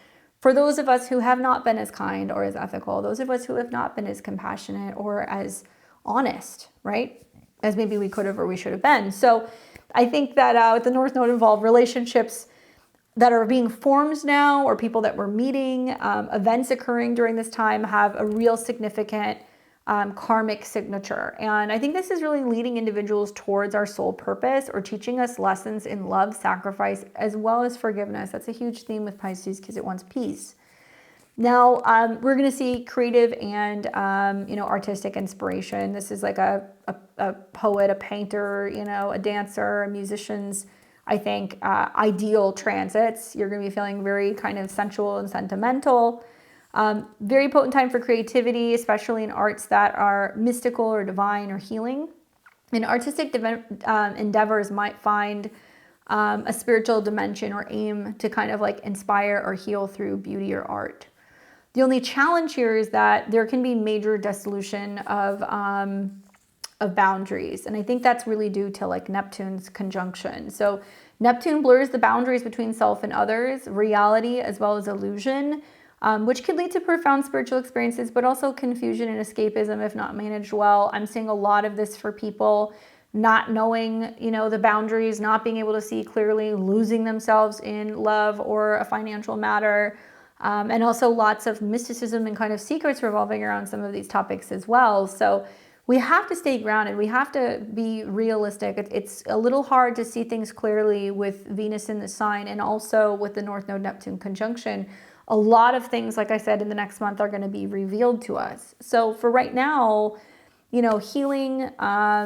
for those of us who have not been as kind or as ethical, those of us who have not been as compassionate or as honest, right? As maybe we could have or we should have been. So I think that with the North Node involved, relationships that are being formed now, or people that we're meeting, events occurring during this time have a real significant karmic signature. And I think this is really leading individuals towards our soul purpose, or teaching us lessons in love, sacrifice, as well as forgiveness. That's a huge theme with Pisces because it wants peace. Now, we're going to see creative and, artistic inspiration. This is like a poet, a painter, a dancer, a musician's, I think, ideal transits. You're going to be feeling very kind of sensual and sentimental. Very potent time for creativity, especially in arts that are mystical or divine or healing. And artistic endeavors might find a spiritual dimension or aim to kind of like inspire or heal through beauty or art. The only challenge here is that there can be major dissolution of boundaries. And I think that's really due to like Neptune's conjunction. So Neptune blurs the boundaries between self and others, reality as well as illusion, which could lead to profound spiritual experiences, but also confusion and escapism if not managed well. I'm seeing a lot of this for people not knowing, the boundaries, not being able to see clearly, losing themselves in love or a financial matter. And also lots of mysticism and kind of secrets revolving around some of these topics as well. So we have to stay grounded. We have to be realistic. It's a little hard to see things clearly with Venus in the sign, and also with the North Node Neptune conjunction. A lot of things, like I said, in the next month are going to be revealed to us. So for right now, healing,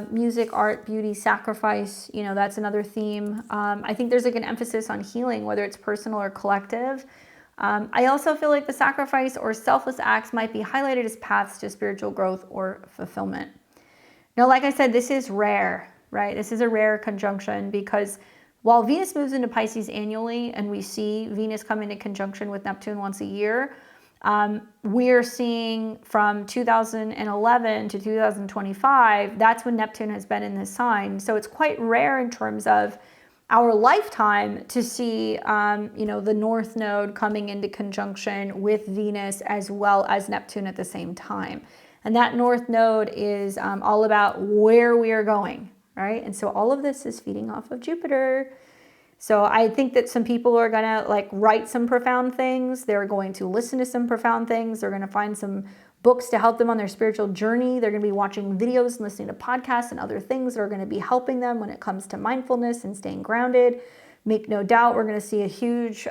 music, art, beauty, sacrifice, that's another theme. I think there's like an emphasis on healing, whether it's personal or collective. I also feel like the sacrifice or selfless acts might be highlighted as paths to spiritual growth or fulfillment. Now, like I said, this is rare, right? This is a rare conjunction because while Venus moves into Pisces annually and we see Venus come into conjunction with Neptune once a year, we're seeing from 2011 to 2025, that's when Neptune has been in this sign. So it's quite rare in terms of our lifetime to see, the North Node coming into conjunction with Venus as well as Neptune at the same time. And that North Node is all about where we are going, right? And so all of this is feeding off of Jupiter. So I think that some people are going to write some profound things. They're going to listen to some profound things. They're going to find some books to help them on their spiritual journey. They're going to be watching videos and listening to podcasts and other things that are going to be helping them when it comes to mindfulness and staying grounded. Make no doubt, we're going to see a huge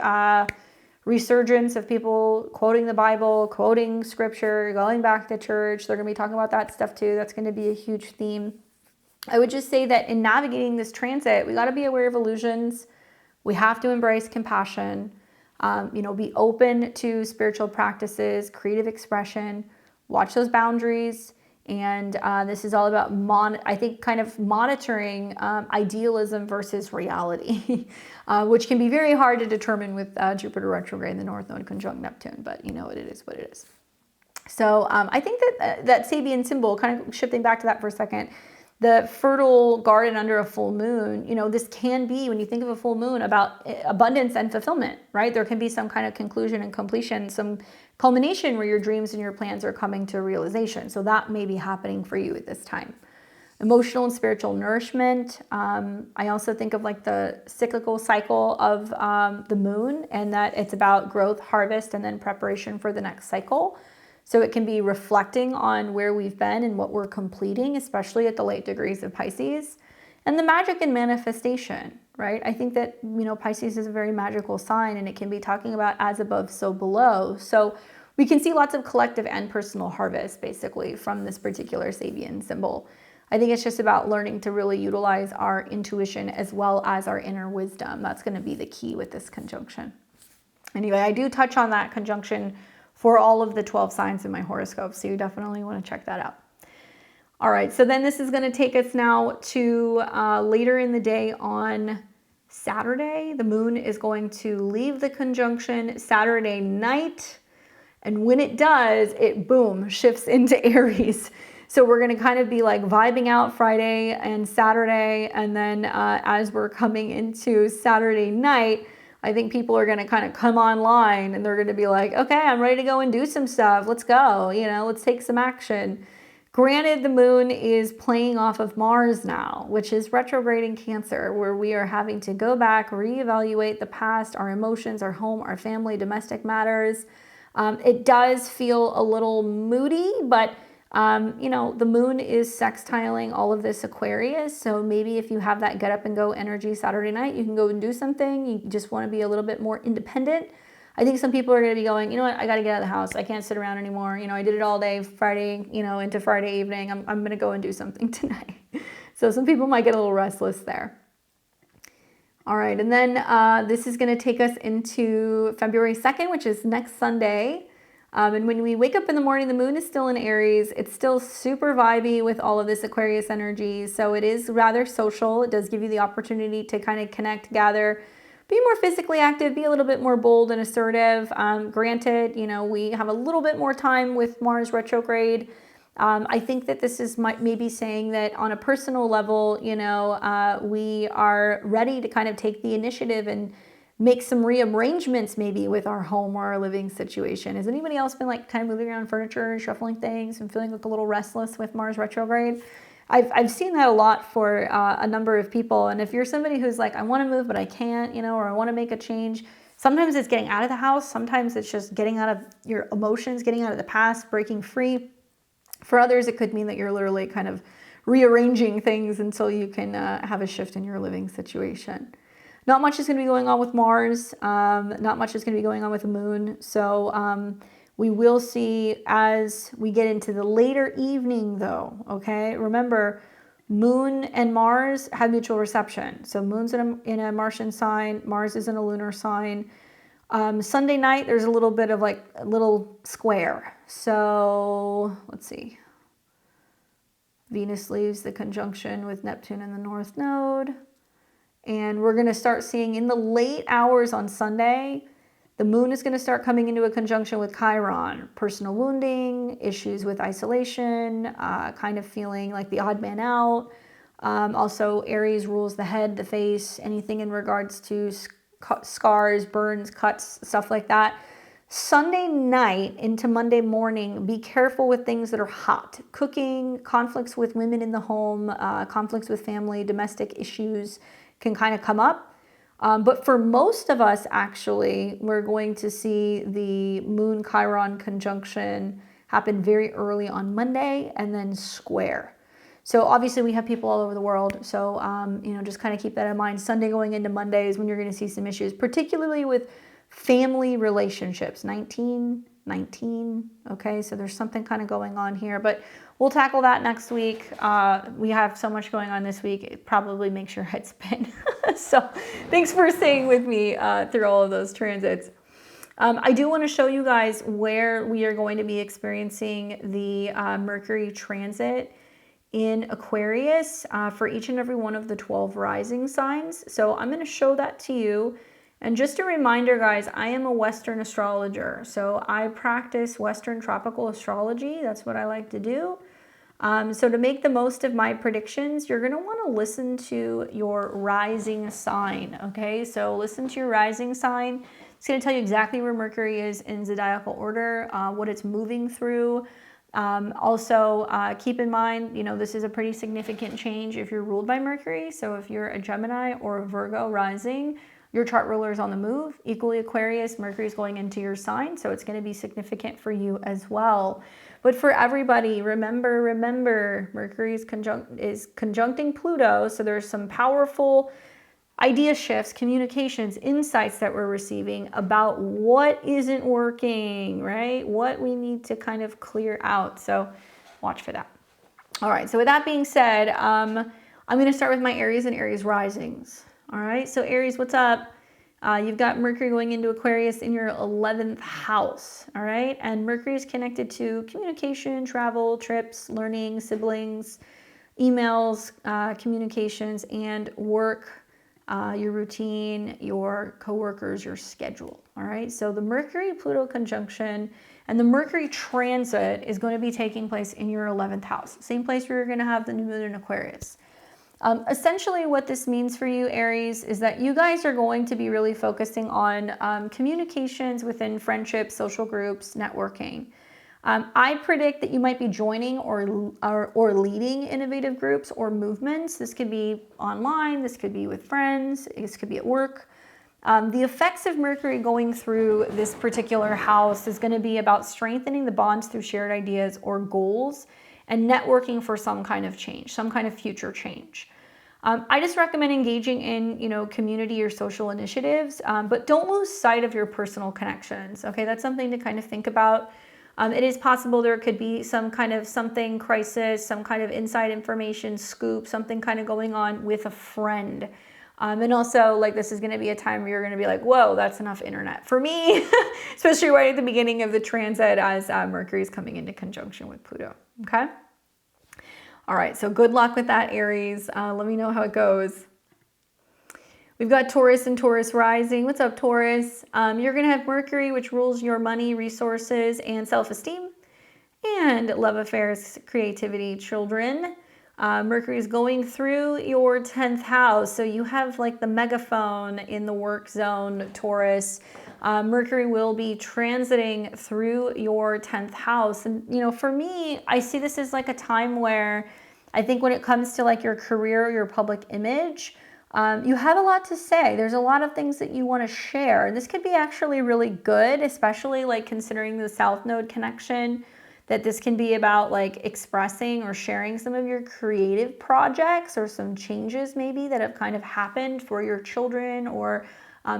resurgence of people quoting the Bible, quoting scripture, going back to church. They're going to be talking about that stuff too. That's going to be a huge theme. I would just say that in navigating this transit, we got to be aware of illusions. We have to embrace compassion, be open to spiritual practices, creative expression, watch those boundaries. And this is all about, kind of monitoring idealism versus reality, which can be very hard to determine with Jupiter retrograde and the North Node conjunct Neptune, but it is what it is. So I think that Sabian symbol, kind of shifting back to that for a second, the fertile garden under a full moon, you know, this can be, when you think of a full moon, about abundance and fulfillment, right? There can be some kind of conclusion and completion, some culmination where your dreams and your plans are coming to realization. So that may be happening for you at this time. Emotional and spiritual nourishment. I also think of like the cyclical cycle of the moon, and that it's about growth, harvest, and then preparation for the next cycle. So it can be reflecting on where we've been and what we're completing, especially at the late degrees of Pisces. And the magic and manifestation, right? I think that, you know, Pisces is a very magical sign, and it can be talking about as above, so below. So we can see lots of collective and personal harvest, basically, from this particular Sabian symbol. I think it's just about learning to really utilize our intuition as well as our inner wisdom. That's going to be the key with this conjunction. Anyway, I do touch on that conjunction for all of the 12 signs in my horoscope, so you definitely want to check that out. All right, so then this is going to take us now to later in the day on Saturday. The moon is going to leave the conjunction Saturday night, and when it does, it boom, shifts into Aries. So we're going to kind of be like vibing out Friday and Saturday, and then as we're coming into Saturday night, I think people are going to kind of come online and they're going to be like, okay, I'm ready to go and do some stuff. Let's go. You know, let's take some action. Granted, the moon is playing off of Mars now, which is retrograde in Cancer, where we are having to go back, reevaluate the past, our emotions, our home, our family, domestic matters. It does feel a little moody, but you know, the moon is sextiling all of this Aquarius. So maybe if you have that get up and go energy Saturday night, you can go and do something. You just want to be a little bit more independent. I think some people are going to be going, you know what, I got to get out of the house. I can't sit around anymore. You know, I did it all day Friday, you know, into Friday evening. I'm going to go and do something tonight. So some people might get a little restless there. All right. And then this is going to take us into February 2nd, which is next Sunday. And when we wake up in the morning, the moon is still in Aries. It's still super vibey with all of this Aquarius energy. So it is rather social. It does give you the opportunity to kind of connect, gather, be more physically active, be a little bit more bold and assertive. Granted, you know, we have a little bit more time with Mars retrograde. I think that this is maybe saying that on a personal level, you know, we are ready to kind of take the initiative and make some rearrangements maybe with our home or our living situation. Has anybody else been like kind of moving around furniture and shuffling things and feeling like a little restless with Mars retrograde? I've seen that a lot for a number of people. And if you're somebody who's like, I want to move, but I can't, you know, or I want to make a change, sometimes it's getting out of the house. Sometimes it's just getting out of your emotions, getting out of the past, breaking free. For others, it could mean that you're literally kind of rearranging things until you can have a shift in your living situation. Not much is going to be going on with Mars. Not much is going to be going on with the moon. So we will see as we get into the later evening though, okay? Remember, moon and Mars have mutual reception. So moon's in a Martian sign, Mars is in a lunar sign. Sunday night, there's a little bit of like a little square. So let's see. Venus leaves the conjunction with Neptune in the North Node. And we're going to start seeing in the late hours on Sunday, the moon is going to start coming into a conjunction with Chiron. Personal wounding, issues with isolation, kind of feeling like the odd man out. Also, Aries rules the head, the face, anything in regards to scars, burns, cuts, stuff like that. Sunday night into Monday morning, be careful with things that are hot. Cooking, conflicts with women in the home, conflicts with family, domestic issues can kind of come up. But for most of us, actually, we're going to see the Moon Chiron conjunction happen very early on Monday and then square. So obviously we have people all over the world. So, you know, just kind of keep that in mind. Sunday going into Monday is when you're going to see some issues, particularly with family relationships. 19, okay? So there's something kind of going on here, but we'll tackle that next week. We have so much going on this week. It probably makes your head spin. So thanks for staying with me through all of those transits. I do want to show you guys where we are going to be experiencing the Mercury transit in Aquarius for each and every one of the 12 rising signs. So I'm going to show that to you. And just a reminder, guys, I am a Western astrologer. So I practice Western tropical astrology. That's what I like to do. So to make the most of my predictions, you're going to want to listen to your rising sign, okay? So listen to your rising sign. It's going to tell you exactly where Mercury is in zodiacal order, what it's moving through. Also, keep in mind, you know, this is a pretty significant change if you're ruled by Mercury. So if you're a Gemini or a Virgo rising, your chart ruler is on the move. Equally Aquarius, Mercury is going into your sign, so it's going to be significant for you as well. But for everybody, remember, Mercury is conjuncting Pluto, so there's some powerful idea shifts, communications, insights that we're receiving about what isn't working, right? What we need to kind of clear out. So watch for that. All right, so with that being said, I'm going to start with my Aries and Aries risings. All right, so Aries, what's up? You've got Mercury going into Aquarius in your 11th house, all right? And Mercury is connected to communication, travel, trips, learning, siblings, emails, communications, and work, your routine, your coworkers, your schedule, all right? So the Mercury-Pluto conjunction and the Mercury transit is going to be taking place in your 11th house, same place where you're going to have the new moon in Aquarius. Essentially what this means for you, Aries, is that you guys are going to be really focusing on communications within friendships, social groups, networking. I predict that you might be joining or leading innovative groups or movements. This could be online, this could be with friends, this could be at work. The effects of Mercury going through this particular house is going to be about strengthening the bonds through shared ideas or goals, and networking for some kind of change, some kind of future change. I just recommend engaging in, you know, community or social initiatives, but don't lose sight of your personal connections. Okay, that's something to kind of think about. It is possible there could be some kind of crisis, some kind of inside information scoop, something kind of going on with a friend. And also, like, this is going to be a time where you're going to be like, whoa, that's enough internet for me, especially right at the beginning of the transit as Mercury is coming into conjunction with Pluto. Okay. All right. So good luck with that, Aries. Let me know how it goes. We've got Taurus and Taurus rising. What's up, Taurus? You're going to have Mercury, which rules your money, resources, and self-esteem, and love affairs, creativity, children. Mercury is going through your 10th house. So you have like the megaphone in the work zone, Taurus. Mercury will be transiting through your 10th house. And, you know, for me, I see this as like a time where I think when it comes to like your career, your public image, you have a lot to say. There's a lot of things that you want to share. This could be actually really good, especially like considering the South Node connection, that this can be about like expressing or sharing some of your creative projects or some changes maybe that have kind of happened for your children or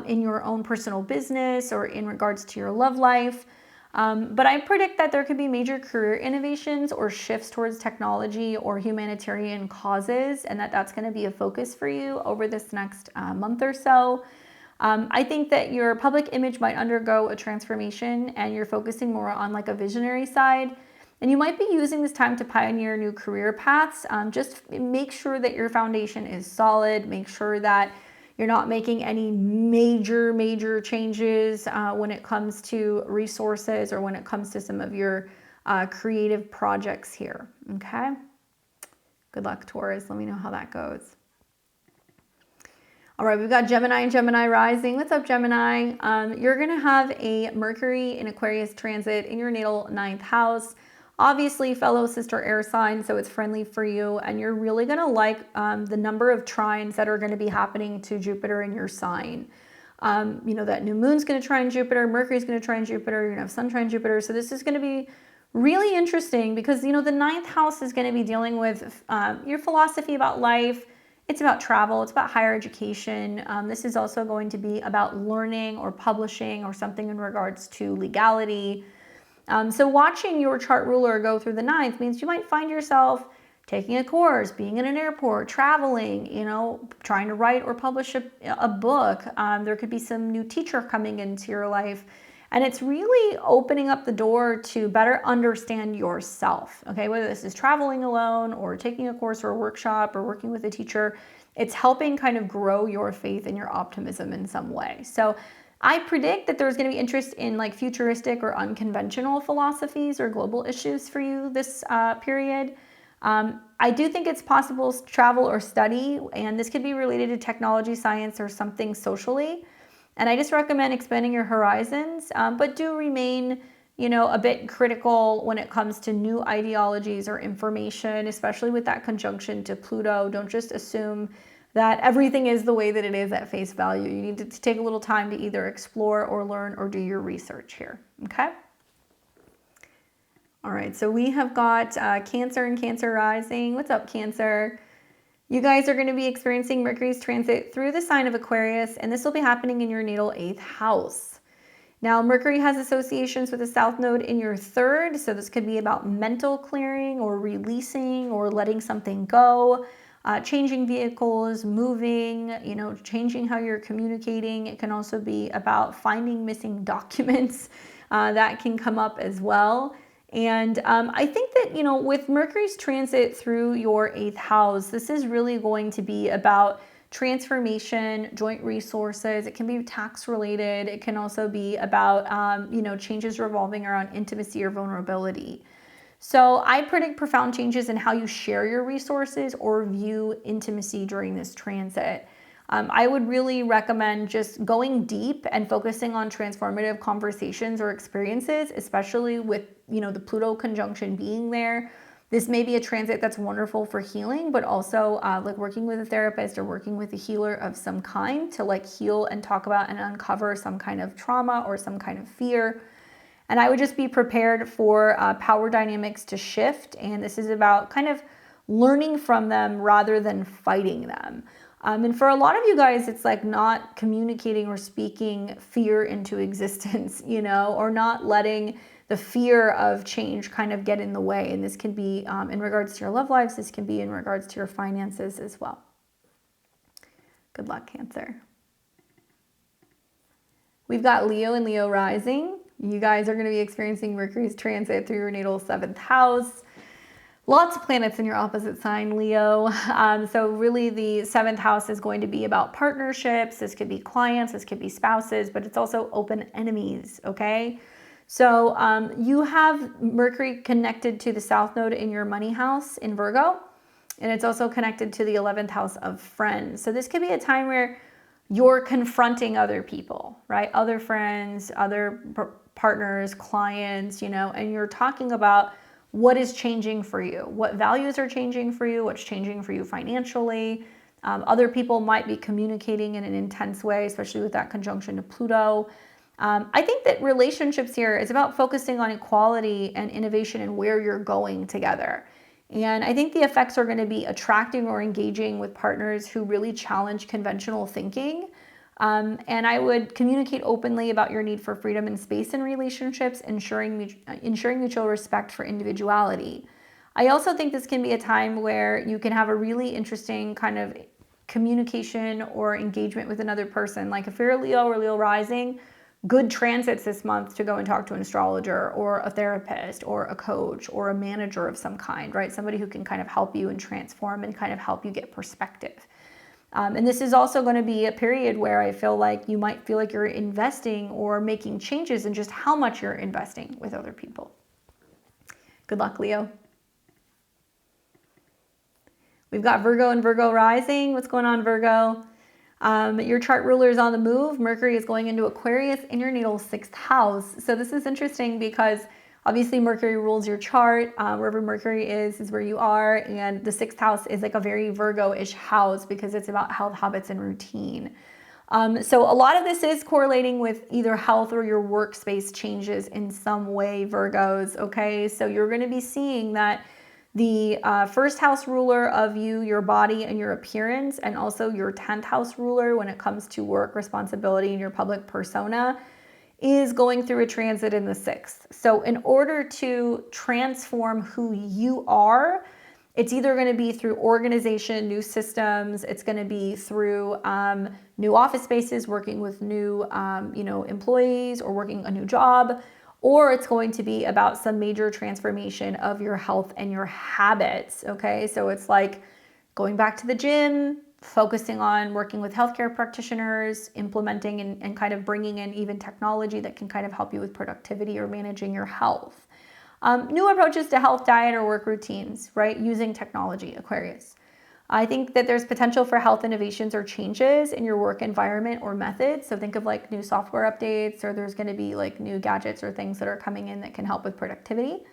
in your own personal business or in regards to your love life. But I predict that there could be major career innovations or shifts towards technology or humanitarian causes, and that's going to be a focus for you over this next month or so. I think that your public image might undergo a transformation and you're focusing more on like a visionary side. And you might be using this time to pioneer new career paths. Just make sure that your foundation is solid. Make sure that you're not making any major changes when it comes to resources or when it comes to some of your creative projects here. Okay. Good luck, Taurus. Let me know how that goes. All right, we've got Gemini and Gemini rising. What's up, Gemini? You're going to have a Mercury in Aquarius transit in your natal 9th house. Obviously, fellow sister air sign, so it's friendly for you. And you're really going to like the number of trines that are going to be happening to Jupiter in your sign. You know, that new moon's going to trine Jupiter. Mercury's going to trine Jupiter. You're going to have sun trine Jupiter. So this is going to be really interesting because, you know, the 9th house is going to be dealing with your philosophy about life. It's about travel. It's about higher education. This is also going to be about learning or publishing or something in regards to legality. So watching your chart ruler go through the 9th means you might find yourself taking a course, being in an airport, traveling, you know, trying to write or publish a book. There could be some new teacher coming into your life. And it's really opening up the door to better understand yourself, okay? Whether this is traveling alone or taking a course or a workshop or working with a teacher, it's helping kind of grow your faith and your optimism in some way. So I predict that there's going to be interest in like futuristic or unconventional philosophies or global issues for you this period. I do think it's possible to travel or study, and this could be related to technology, science, or something socially. And I just recommend expanding your horizons, but do remain, a bit critical when it comes to new ideologies or information, especially with that conjunction to Pluto. Don't just assume that everything is the way that it is at face value. You need to take a little time to either explore or learn or do your research here, okay? All right, so we have got Cancer and Cancer rising. What's up, Cancer? You guys are going to be experiencing Mercury's transit through the sign of Aquarius, and this will be happening in your natal 8th house. Now, Mercury has associations with the South Node in your 3rd, so this could be about mental clearing or releasing or letting something go, changing vehicles, moving, changing how you're communicating. It can also be about finding missing documents. That can come up as well. And I think that, with Mercury's transit through your 8th house, this is really going to be about transformation, joint resources. It can be tax related. It can also be about, changes revolving around intimacy or vulnerability. So I predict profound changes in how you share your resources or view intimacy during this transit. I would really recommend just going deep and focusing on transformative conversations or experiences, especially with, the Pluto conjunction being there. This may be a transit that's wonderful for healing, but also like working with a therapist or working with a healer of some kind to like heal and talk about and uncover some kind of trauma or some kind of fear. And I would just be prepared for power dynamics to shift. And this is about kind of learning from them rather than fighting them. And for a lot of you guys, it's like not communicating or speaking fear into existence, or not letting the fear of change kind of get in the way. And this can be in regards to your love lives. This can be in regards to your finances as well. Good luck, Cancer. We've got Leo and Leo rising. You guys are going to be experiencing Mercury's transit through your natal 7th house. Lots of planets in your opposite sign, Leo. So really the 7th house is going to be about partnerships. This could be clients, this could be spouses, but it's also open enemies, okay? So you have Mercury connected to the South Node in your money house in Virgo, and it's also connected to the 11th house of friends. So this could be a time where you're confronting other people, right? Other friends, other partners, clients, and you're talking about what is changing for you, what values are changing for you, what's changing for you financially. Other people might be communicating in an intense way, especially with that conjunction to Pluto. I think that relationships here is about focusing on equality and innovation and where you're going together. And I think the effects are going to be attracting or engaging with partners who really challenge conventional thinking. And I would communicate openly about your need for freedom and space in relationships, ensuring mutual respect for individuality. I also think this can be a time where you can have a really interesting kind of communication or engagement with another person. Like if you're a Leo or Leo rising, good transits this month to go and talk to an astrologer or a therapist or a coach or a manager of some kind, right? Somebody who can kind of help you and transform and kind of help you get perspective. And this is also going to be a period where I feel like you might feel like you're investing or making changes in just how much you're investing with other people. Good luck, Leo. We've got Virgo and Virgo rising. What's going on, Virgo? Your chart ruler is on the move. Mercury is going into Aquarius in your natal 6th house. So this is interesting because obviously Mercury rules your chart. Wherever Mercury is where you are. And the 6th house is like a very Virgo-ish house because it's about health, habits, and routine. So a lot of this is correlating with either health or your workspace changes in some way, Virgos, okay? So you're going to be seeing that the 1st house ruler of you, your body and your appearance, and also your 10th house ruler when it comes to work, responsibility, and your public persona is going through a transit in the 6th. So in order to transform who you are, it's either going to be through organization, new systems. It's going to be through new office spaces, working with new employees or working a new job, or it's going to be about some major transformation of your health and your habits, okay? So it's like going back to the gym, focusing on working with healthcare practitioners, implementing and kind of bringing in even technology that can kind of help you with productivity or managing your health. New approaches to health, diet, or work routines, right? Using technology, Aquarius. I think that there's potential for health innovations or changes in your work environment or methods. So think of like new software updates, or there's going to be like new gadgets or things that are coming in that can help with productivity.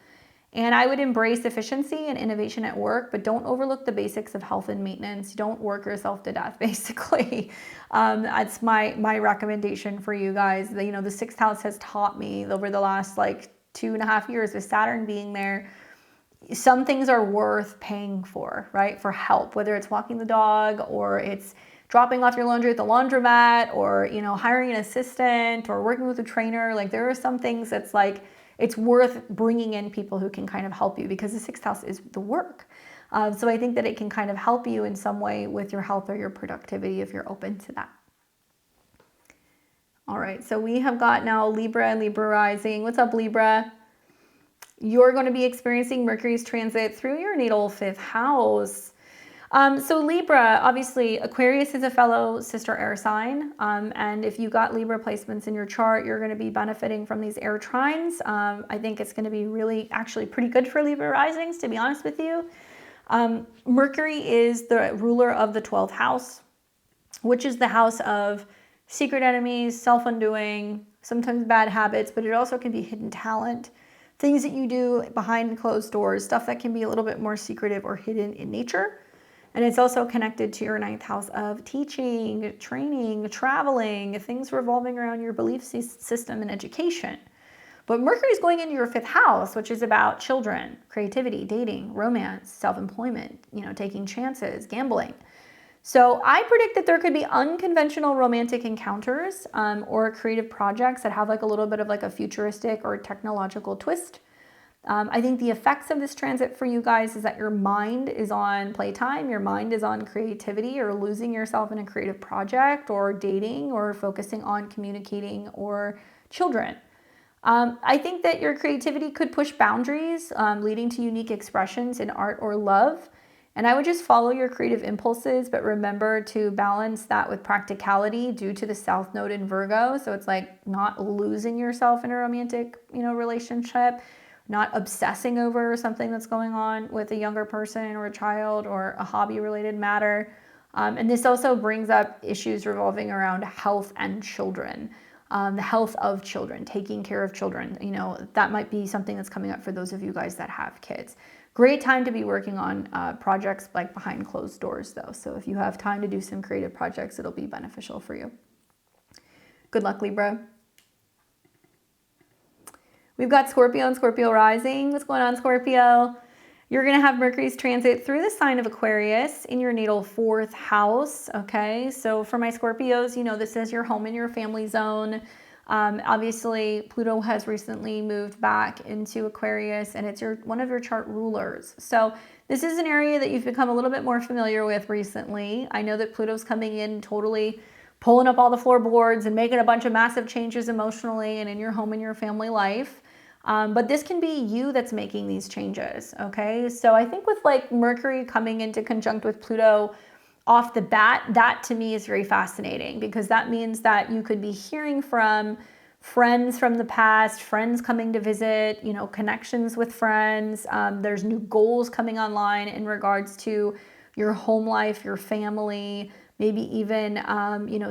And I would embrace efficiency and innovation at work, but don't overlook the basics of health and maintenance. Don't work yourself to death, basically. That's my recommendation for you guys. The sixth house has taught me over the last like 2.5 years with Saturn being there, some things are worth paying for, right? For help, whether it's walking the dog or it's dropping off your laundry at the laundromat or, hiring an assistant or working with a trainer. Like there are some things that's like, it's worth bringing in people who can kind of help you because the sixth house is the work. So I think that it can kind of help you in some way with your health or your productivity if you're open to that. All right, so we have got now Libra and Libra rising. What's up, Libra? You're going to be experiencing Mercury's transit through your natal 5th house. So Libra, obviously, Aquarius is a fellow sister air sign. And if you got Libra placements in your chart, you're going to be benefiting from these air trines. I think it's going to be really actually pretty good for Libra risings, to be honest with you. Mercury is the ruler of the 12th house, which is the house of secret enemies, self-undoing, sometimes bad habits, but it also can be hidden talent. Things that you do behind closed doors, stuff that can be a little bit more secretive or hidden in nature. And it's also connected to your 9th house of teaching, training, traveling, things revolving around your belief system and education. But Mercury is going into your 5th house, which is about children, creativity, dating, romance, self-employment, taking chances, gambling. So I predict that there could be unconventional romantic encounters or creative projects that have like a little bit of like a futuristic or technological twist. I think the effects of this transit for you guys is that your mind is on playtime, your mind is on creativity or losing yourself in a creative project or dating or focusing on communicating or children. I think that your creativity could push boundaries, leading to unique expressions in art or love. And I would just follow your creative impulses, but remember to balance that with practicality due to the South Node in Virgo. So it's like not losing yourself in a romantic, relationship, not obsessing over something that's going on with a younger person or a child or a hobby-related matter. And this also brings up issues revolving around health and children. The health of children, taking care of children. That might be something that's coming up for those of you guys that have kids. Great time to be working on projects like behind closed doors though. So if you have time to do some creative projects, it'll be beneficial for you. Good luck, Libra. We've got Scorpio and Scorpio rising. What's going on, Scorpio? You're going to have Mercury's transit through the sign of Aquarius in your natal 4th house. Okay, so for my Scorpios, this is your home and your family zone. Obviously, Pluto has recently moved back into Aquarius and it's one of your chart rulers. So this is an area that you've become a little bit more familiar with recently. I know that Pluto's coming in totally pulling up all the floorboards and making a bunch of massive changes emotionally and in your home and your family life. But this can be you that's making these changes, okay? So I think with like Mercury coming into conjunct with Pluto off the bat, that to me is very fascinating because that means that you could be hearing from friends from the past, friends coming to visit, connections with friends. There's new goals coming online in regards to your home life, your family, maybe even,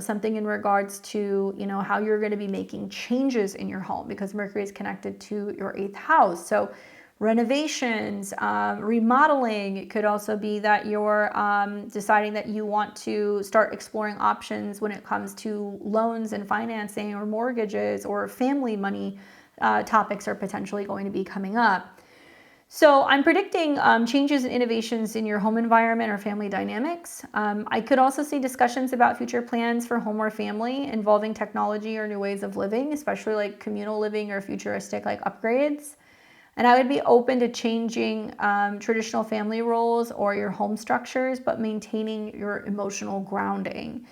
something in regards to, how you're going to be making changes in your home because Mercury is connected to your 8th house. So renovations, remodeling. It could also be that you're deciding that you want to start exploring options when it comes to loans and financing or mortgages or family money topics are potentially going to be coming up. So I'm predicting changes and innovations in your home environment or family dynamics. I could also see discussions about future plans for home or family involving technology or new ways of living, especially like communal living or futuristic like upgrades. And I would be open to changing traditional family roles or your home structures, but maintaining your emotional grounding.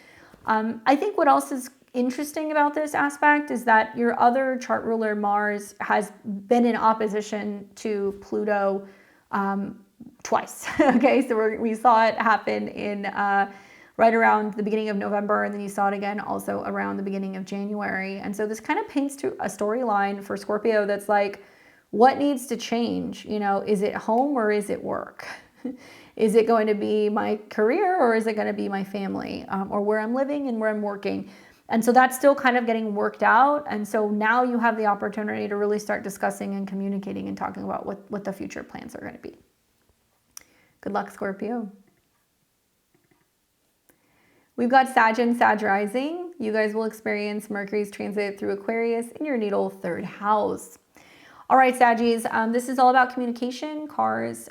I think what else is interesting about this aspect is that your other chart ruler, Mars, has been in opposition to Pluto twice. Okay, so we saw it happen in right around the beginning of November, and then you saw it again also around the beginning of January. And so this kind of paints to a storyline for Scorpio that's like, what needs to change? You know, is it home or is it work? Is it going to be my career or is it going to be my family, or where I'm living and where I'm working? And so that's still kind of getting worked out. And so now you have the opportunity to really start discussing and communicating and talking about what the future plans are going to be. Good luck, Scorpio. We've got Sag and Sag rising. You guys will experience Mercury's transit through Aquarius in your natal 3rd house. All right, Saggies, this is all about communication, cars,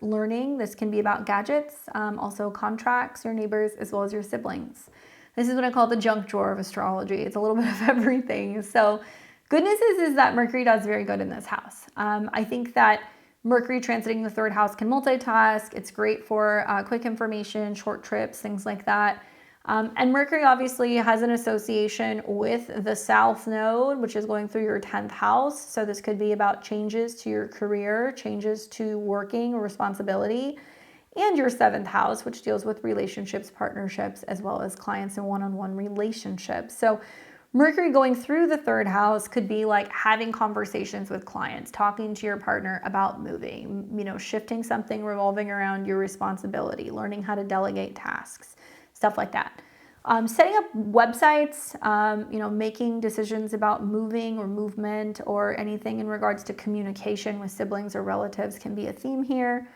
learning. This can be about gadgets, also contracts, your neighbors, as well as your siblings. This is what I call the junk drawer of astrology. It's a little bit of everything. So good news is that Mercury does very good in this house. I think that Mercury transiting the 3rd house can multitask. It's great for quick information, short trips, things like that. And Mercury obviously has an association with the South Node, which is going through your 10th house. So this could be about changes to your career, changes to working or responsibility, and your 7th house, which deals with relationships, partnerships, as well as clients and one-on-one relationships. So Mercury going through the 3rd house could be like having conversations with clients, talking to your partner about moving, you know, shifting something revolving around your responsibility, learning how to delegate tasks, stuff like that. Setting up websites, you know, making decisions about moving or movement or anything in regards to communication with siblings or relatives can be a theme here.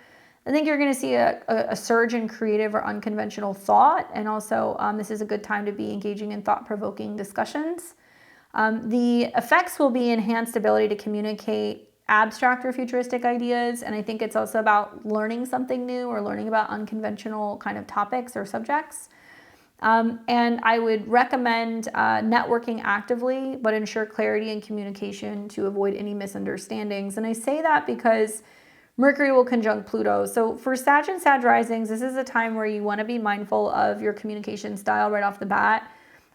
I think you're going to see a surge in creative or unconventional thought, and also this is a good time to be engaging in thought-provoking discussions. The effects will be enhanced ability to communicate abstract or futuristic ideas, and I think it's also about learning something new or learning about unconventional kind of topics or subjects. And I would recommend networking actively, but ensure clarity and communication to avoid any misunderstandings. And I say that because Mercury will conjunct Pluto. So for Sag and Sag risings, this is a time where you want to be mindful of your communication style right off the bat.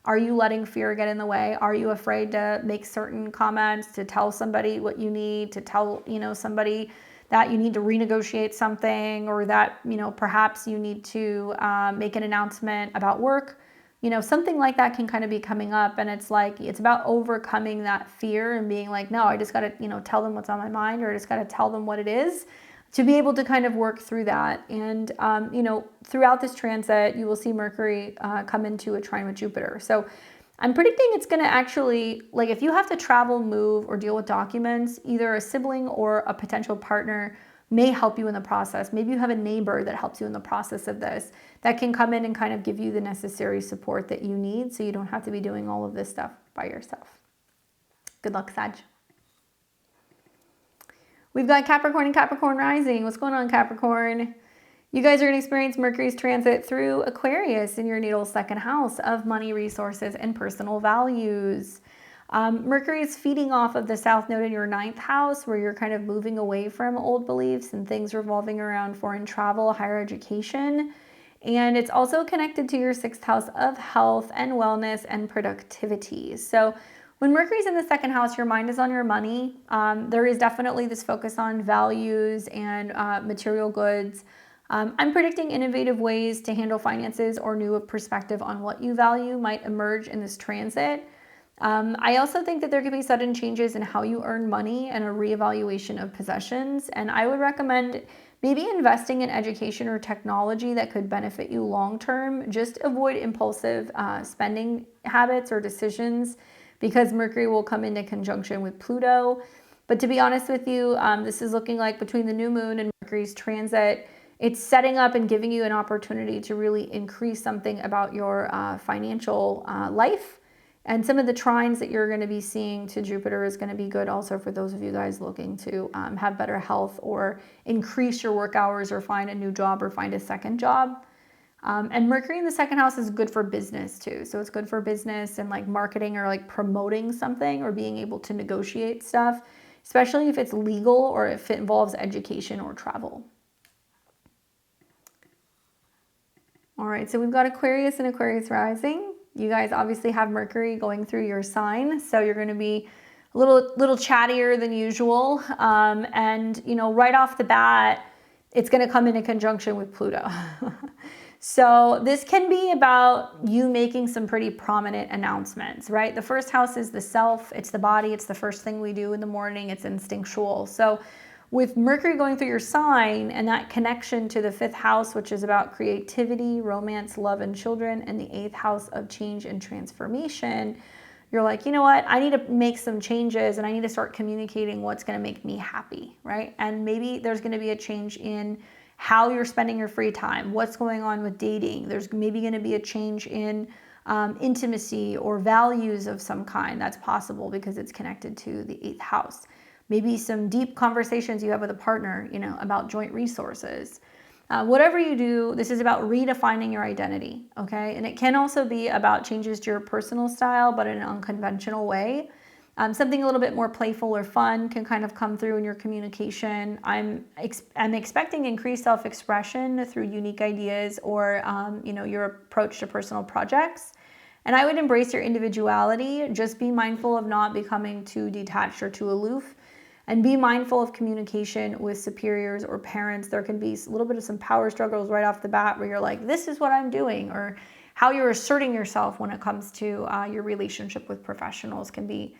Are you letting fear get in the way? Are you afraid to make certain comments, to tell somebody what you need, to tell, you know, somebody that you need to renegotiate something, or that, you know, perhaps you need to make an announcement about work? You know, something like that can kind of be coming up, and it's like, it's about overcoming that fear and being like, no, I just got to, you know, tell them what's on my mind, or I just got to tell them what it is, to be able to kind of work through that. And, you know, throughout this transit, you will see Mercury come into a trine with Jupiter. So I'm predicting it's going to actually, like, if you have to travel, move, or deal with documents, either a sibling or a potential partner may help you in the process. Maybe you have a neighbor that helps you in the process of this, that can come in and kind of give you the necessary support that you need, so you don't have to be doing all of this stuff by yourself. Good luck, Sag. We've got Capricorn and Capricorn rising. What's going on, Capricorn? You guys are going to experience Mercury's transit through Aquarius in your natal 2nd house of money, resources, and personal values. Mercury is feeding off of the South Node in your 9th house, where you're kind of moving away from old beliefs and things revolving around foreign travel, higher education. And it's also connected to your 6th house of health and wellness and productivity. So when Mercury's in the 2nd house, your mind is on your money. There is definitely this focus on values and material goods. I'm predicting innovative ways to handle finances or new perspective on what you value might emerge in this transit. I also think that there could be sudden changes in how you earn money and a reevaluation of possessions. And I would recommend maybe investing in education or technology that could benefit you long term. Just avoid impulsive spending habits or decisions, because Mercury will come into conjunction with Pluto. But to be honest with you, this is looking like between the new moon and Mercury's transit, it's setting up and giving you an opportunity to really increase something about your financial life. And some of the trines that you're going to be seeing to Jupiter is going to be good also for those of you guys looking to have better health, or increase your work hours, or find a new job, or find a second job. And Mercury in the 2nd house is good for business too. So it's good for business and like marketing, or like promoting something, or being able to negotiate stuff, especially if it's legal or if it involves education or travel. All right, so we've got Aquarius and Aquarius rising. You guys obviously have Mercury going through your sign, so you're going to be a little chattier than usual. And, you know, right off the bat, it's going to come into conjunction with Pluto. So this can be about you making some pretty prominent announcements, right? The first house is the self, it's the body, it's the first thing we do in the morning, it's instinctual. So with Mercury going through your sign and that connection to the 5th house, which is about creativity, romance, love, and children, and the 8th house of change and transformation, you're like, you know what, I need to make some changes and I need to start communicating what's going to make me happy, right? And maybe there's going to be a change in how you're spending your free time, what's going on with dating. There's maybe going to be a change in intimacy or values of some kind. That's possible because it's connected to the 8th house. Maybe some deep conversations you have with a partner, you know, about joint resources. Whatever you do, this is about redefining your identity, okay? And it can also be about changes to your personal style, but in an unconventional way. Something a little bit more playful or fun can kind of come through in your communication. I'm expecting increased self-expression through unique ideas or, you know, your approach to personal projects. And I would embrace your individuality. Just be mindful of not becoming too detached or too aloof. And be mindful of communication with superiors or parents. There can be a little bit of some power struggles right off the bat where you're like, this is what I'm doing, or how you're asserting yourself when it comes to your relationship with professionals can be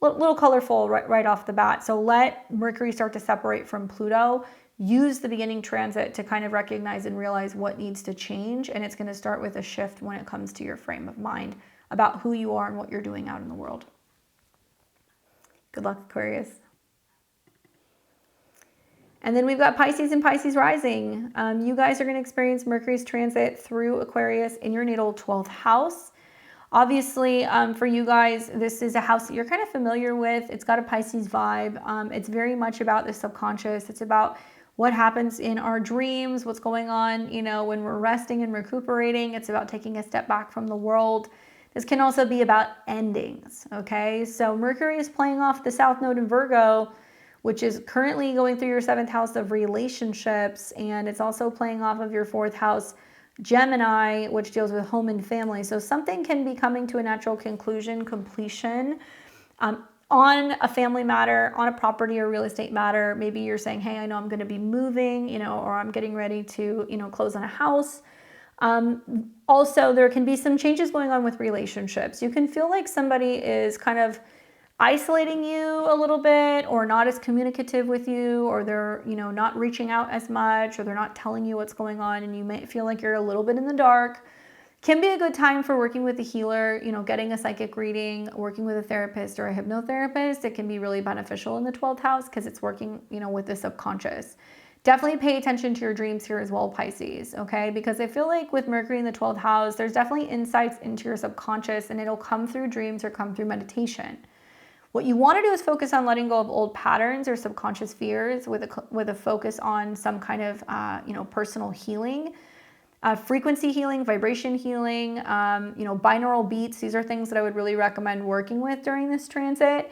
a little colorful right off the bat. So let Mercury start to separate from Pluto. Use the beginning transit to kind of recognize and realize what needs to change. And it's going to start with a shift when it comes to your frame of mind about who you are and what you're doing out in the world. Good luck, Aquarius. And then we've got Pisces and Pisces rising. You guys are going to experience Mercury's transit through Aquarius in your natal 12th house. Obviously, for you guys, this is a house that you're kind of familiar with. It's got a Pisces vibe. It's very much about the subconscious. It's about what happens in our dreams, what's going on, you know, when we're resting and recuperating. It's about taking a step back from the world. This can also be about endings, okay? So Mercury is playing off the South Node in Virgo, which is currently going through your 7th house of relationships, and it's also playing off of your 4th house, Gemini, which deals with home and family. So something can be coming to a natural conclusion, completion, on a family matter, on a property or real estate matter. Maybe you're saying, hey, I know I'm going to be moving, you know, or I'm getting ready to, you know, close on a house. Also, there can be some changes going on with relationships. You can feel like somebody is kind of isolating you a little bit, or not as communicative with you, or they're, you know, not reaching out as much, or they're not telling you what's going on, and you might feel like you're a little bit in the dark. Can be a good time for working with a healer, you know, getting a psychic reading, working with a therapist or a hypnotherapist. It can be really beneficial in the 12th house because it's working, you know, with the subconscious. Definitely pay attention to your dreams here as well, Pisces, okay? Because I feel like with Mercury in the 12th house, there's definitely insights into your subconscious, and it'll come through dreams or come through meditation. What you want to do is focus on letting go of old patterns or subconscious fears with a focus on some kind of, you know, personal healing, frequency healing, vibration healing, you know, binaural beats. These are things that I would really recommend working with during this transit.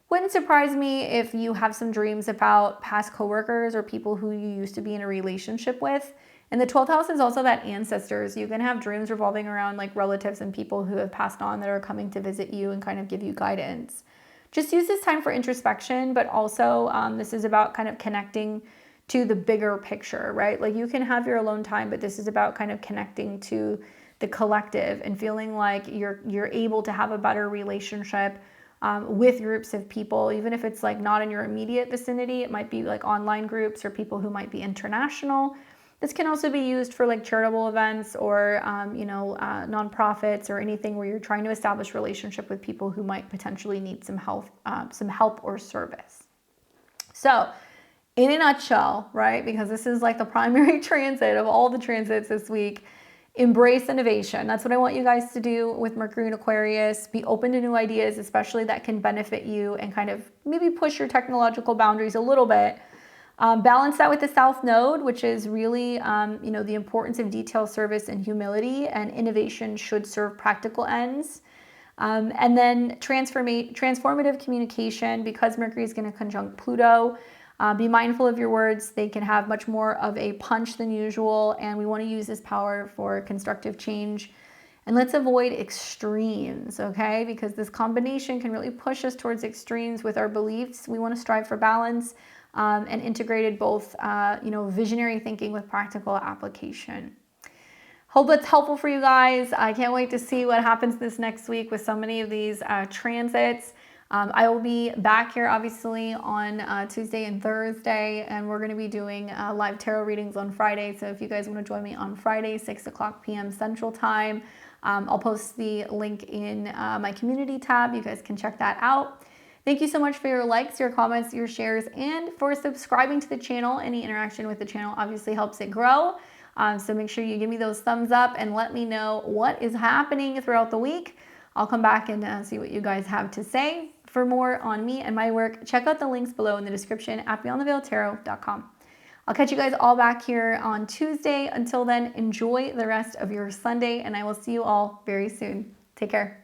Wouldn't surprise me if you have some dreams about past coworkers or people who you used to be in a relationship with. And the 12th house is also about ancestors. You can have dreams revolving around like relatives and people who have passed on that are coming to visit you and kind of give you guidance. Just use this time for introspection, but also this is about kind of connecting to the bigger picture, right? Like you can have your alone time, but this is about kind of connecting to the collective and feeling like you're able to have a better relationship with groups of people, even if it's like not in your immediate vicinity. It might be like online groups or people who might be international. This can also be used for like charitable events or, you know, nonprofits or anything where you're trying to establish relationship with people who might potentially need some help or service. So in a nutshell, right, because this is like the primary transit of all the transits this week, embrace innovation. That's what I want you guys to do with Mercury and Aquarius. Be open to new ideas, especially that can benefit you, and kind of maybe push your technological boundaries a little bit. Balance that with the South Node, which is really, you know, the importance of detail, service, and humility, and innovation should serve practical ends. And then transformative communication, because Mercury is going to conjunct Pluto. Be mindful of your words. They can have much more of a punch than usual, and we want to use this power for constructive change. And let's avoid extremes, okay? Because this combination can really push us towards extremes with our beliefs. We want to strive for balance and integrated both, you know, visionary thinking with practical application. Hope it's helpful for you guys. I can't wait to see what happens this next week with so many of these transits. I will be back here obviously on Tuesday and Thursday, and we're going to be doing live tarot readings on Friday. So if you guys want to join me on Friday, 6 o'clock p.m. Central Time, I'll post the link in my community tab. You guys can check that out. Thank you so much for your likes, your comments, your shares, and for subscribing to the channel. Any interaction with the channel obviously helps it grow. So make sure you give me those thumbs up and let me know what is happening throughout the week. I'll come back and see what you guys have to say. For more on me and my work, check out the links below in the description at beyondtheveiltarot.com. I'll catch you guys all back here on Tuesday. Until then, enjoy the rest of your Sunday, and I will see you all very soon. Take care.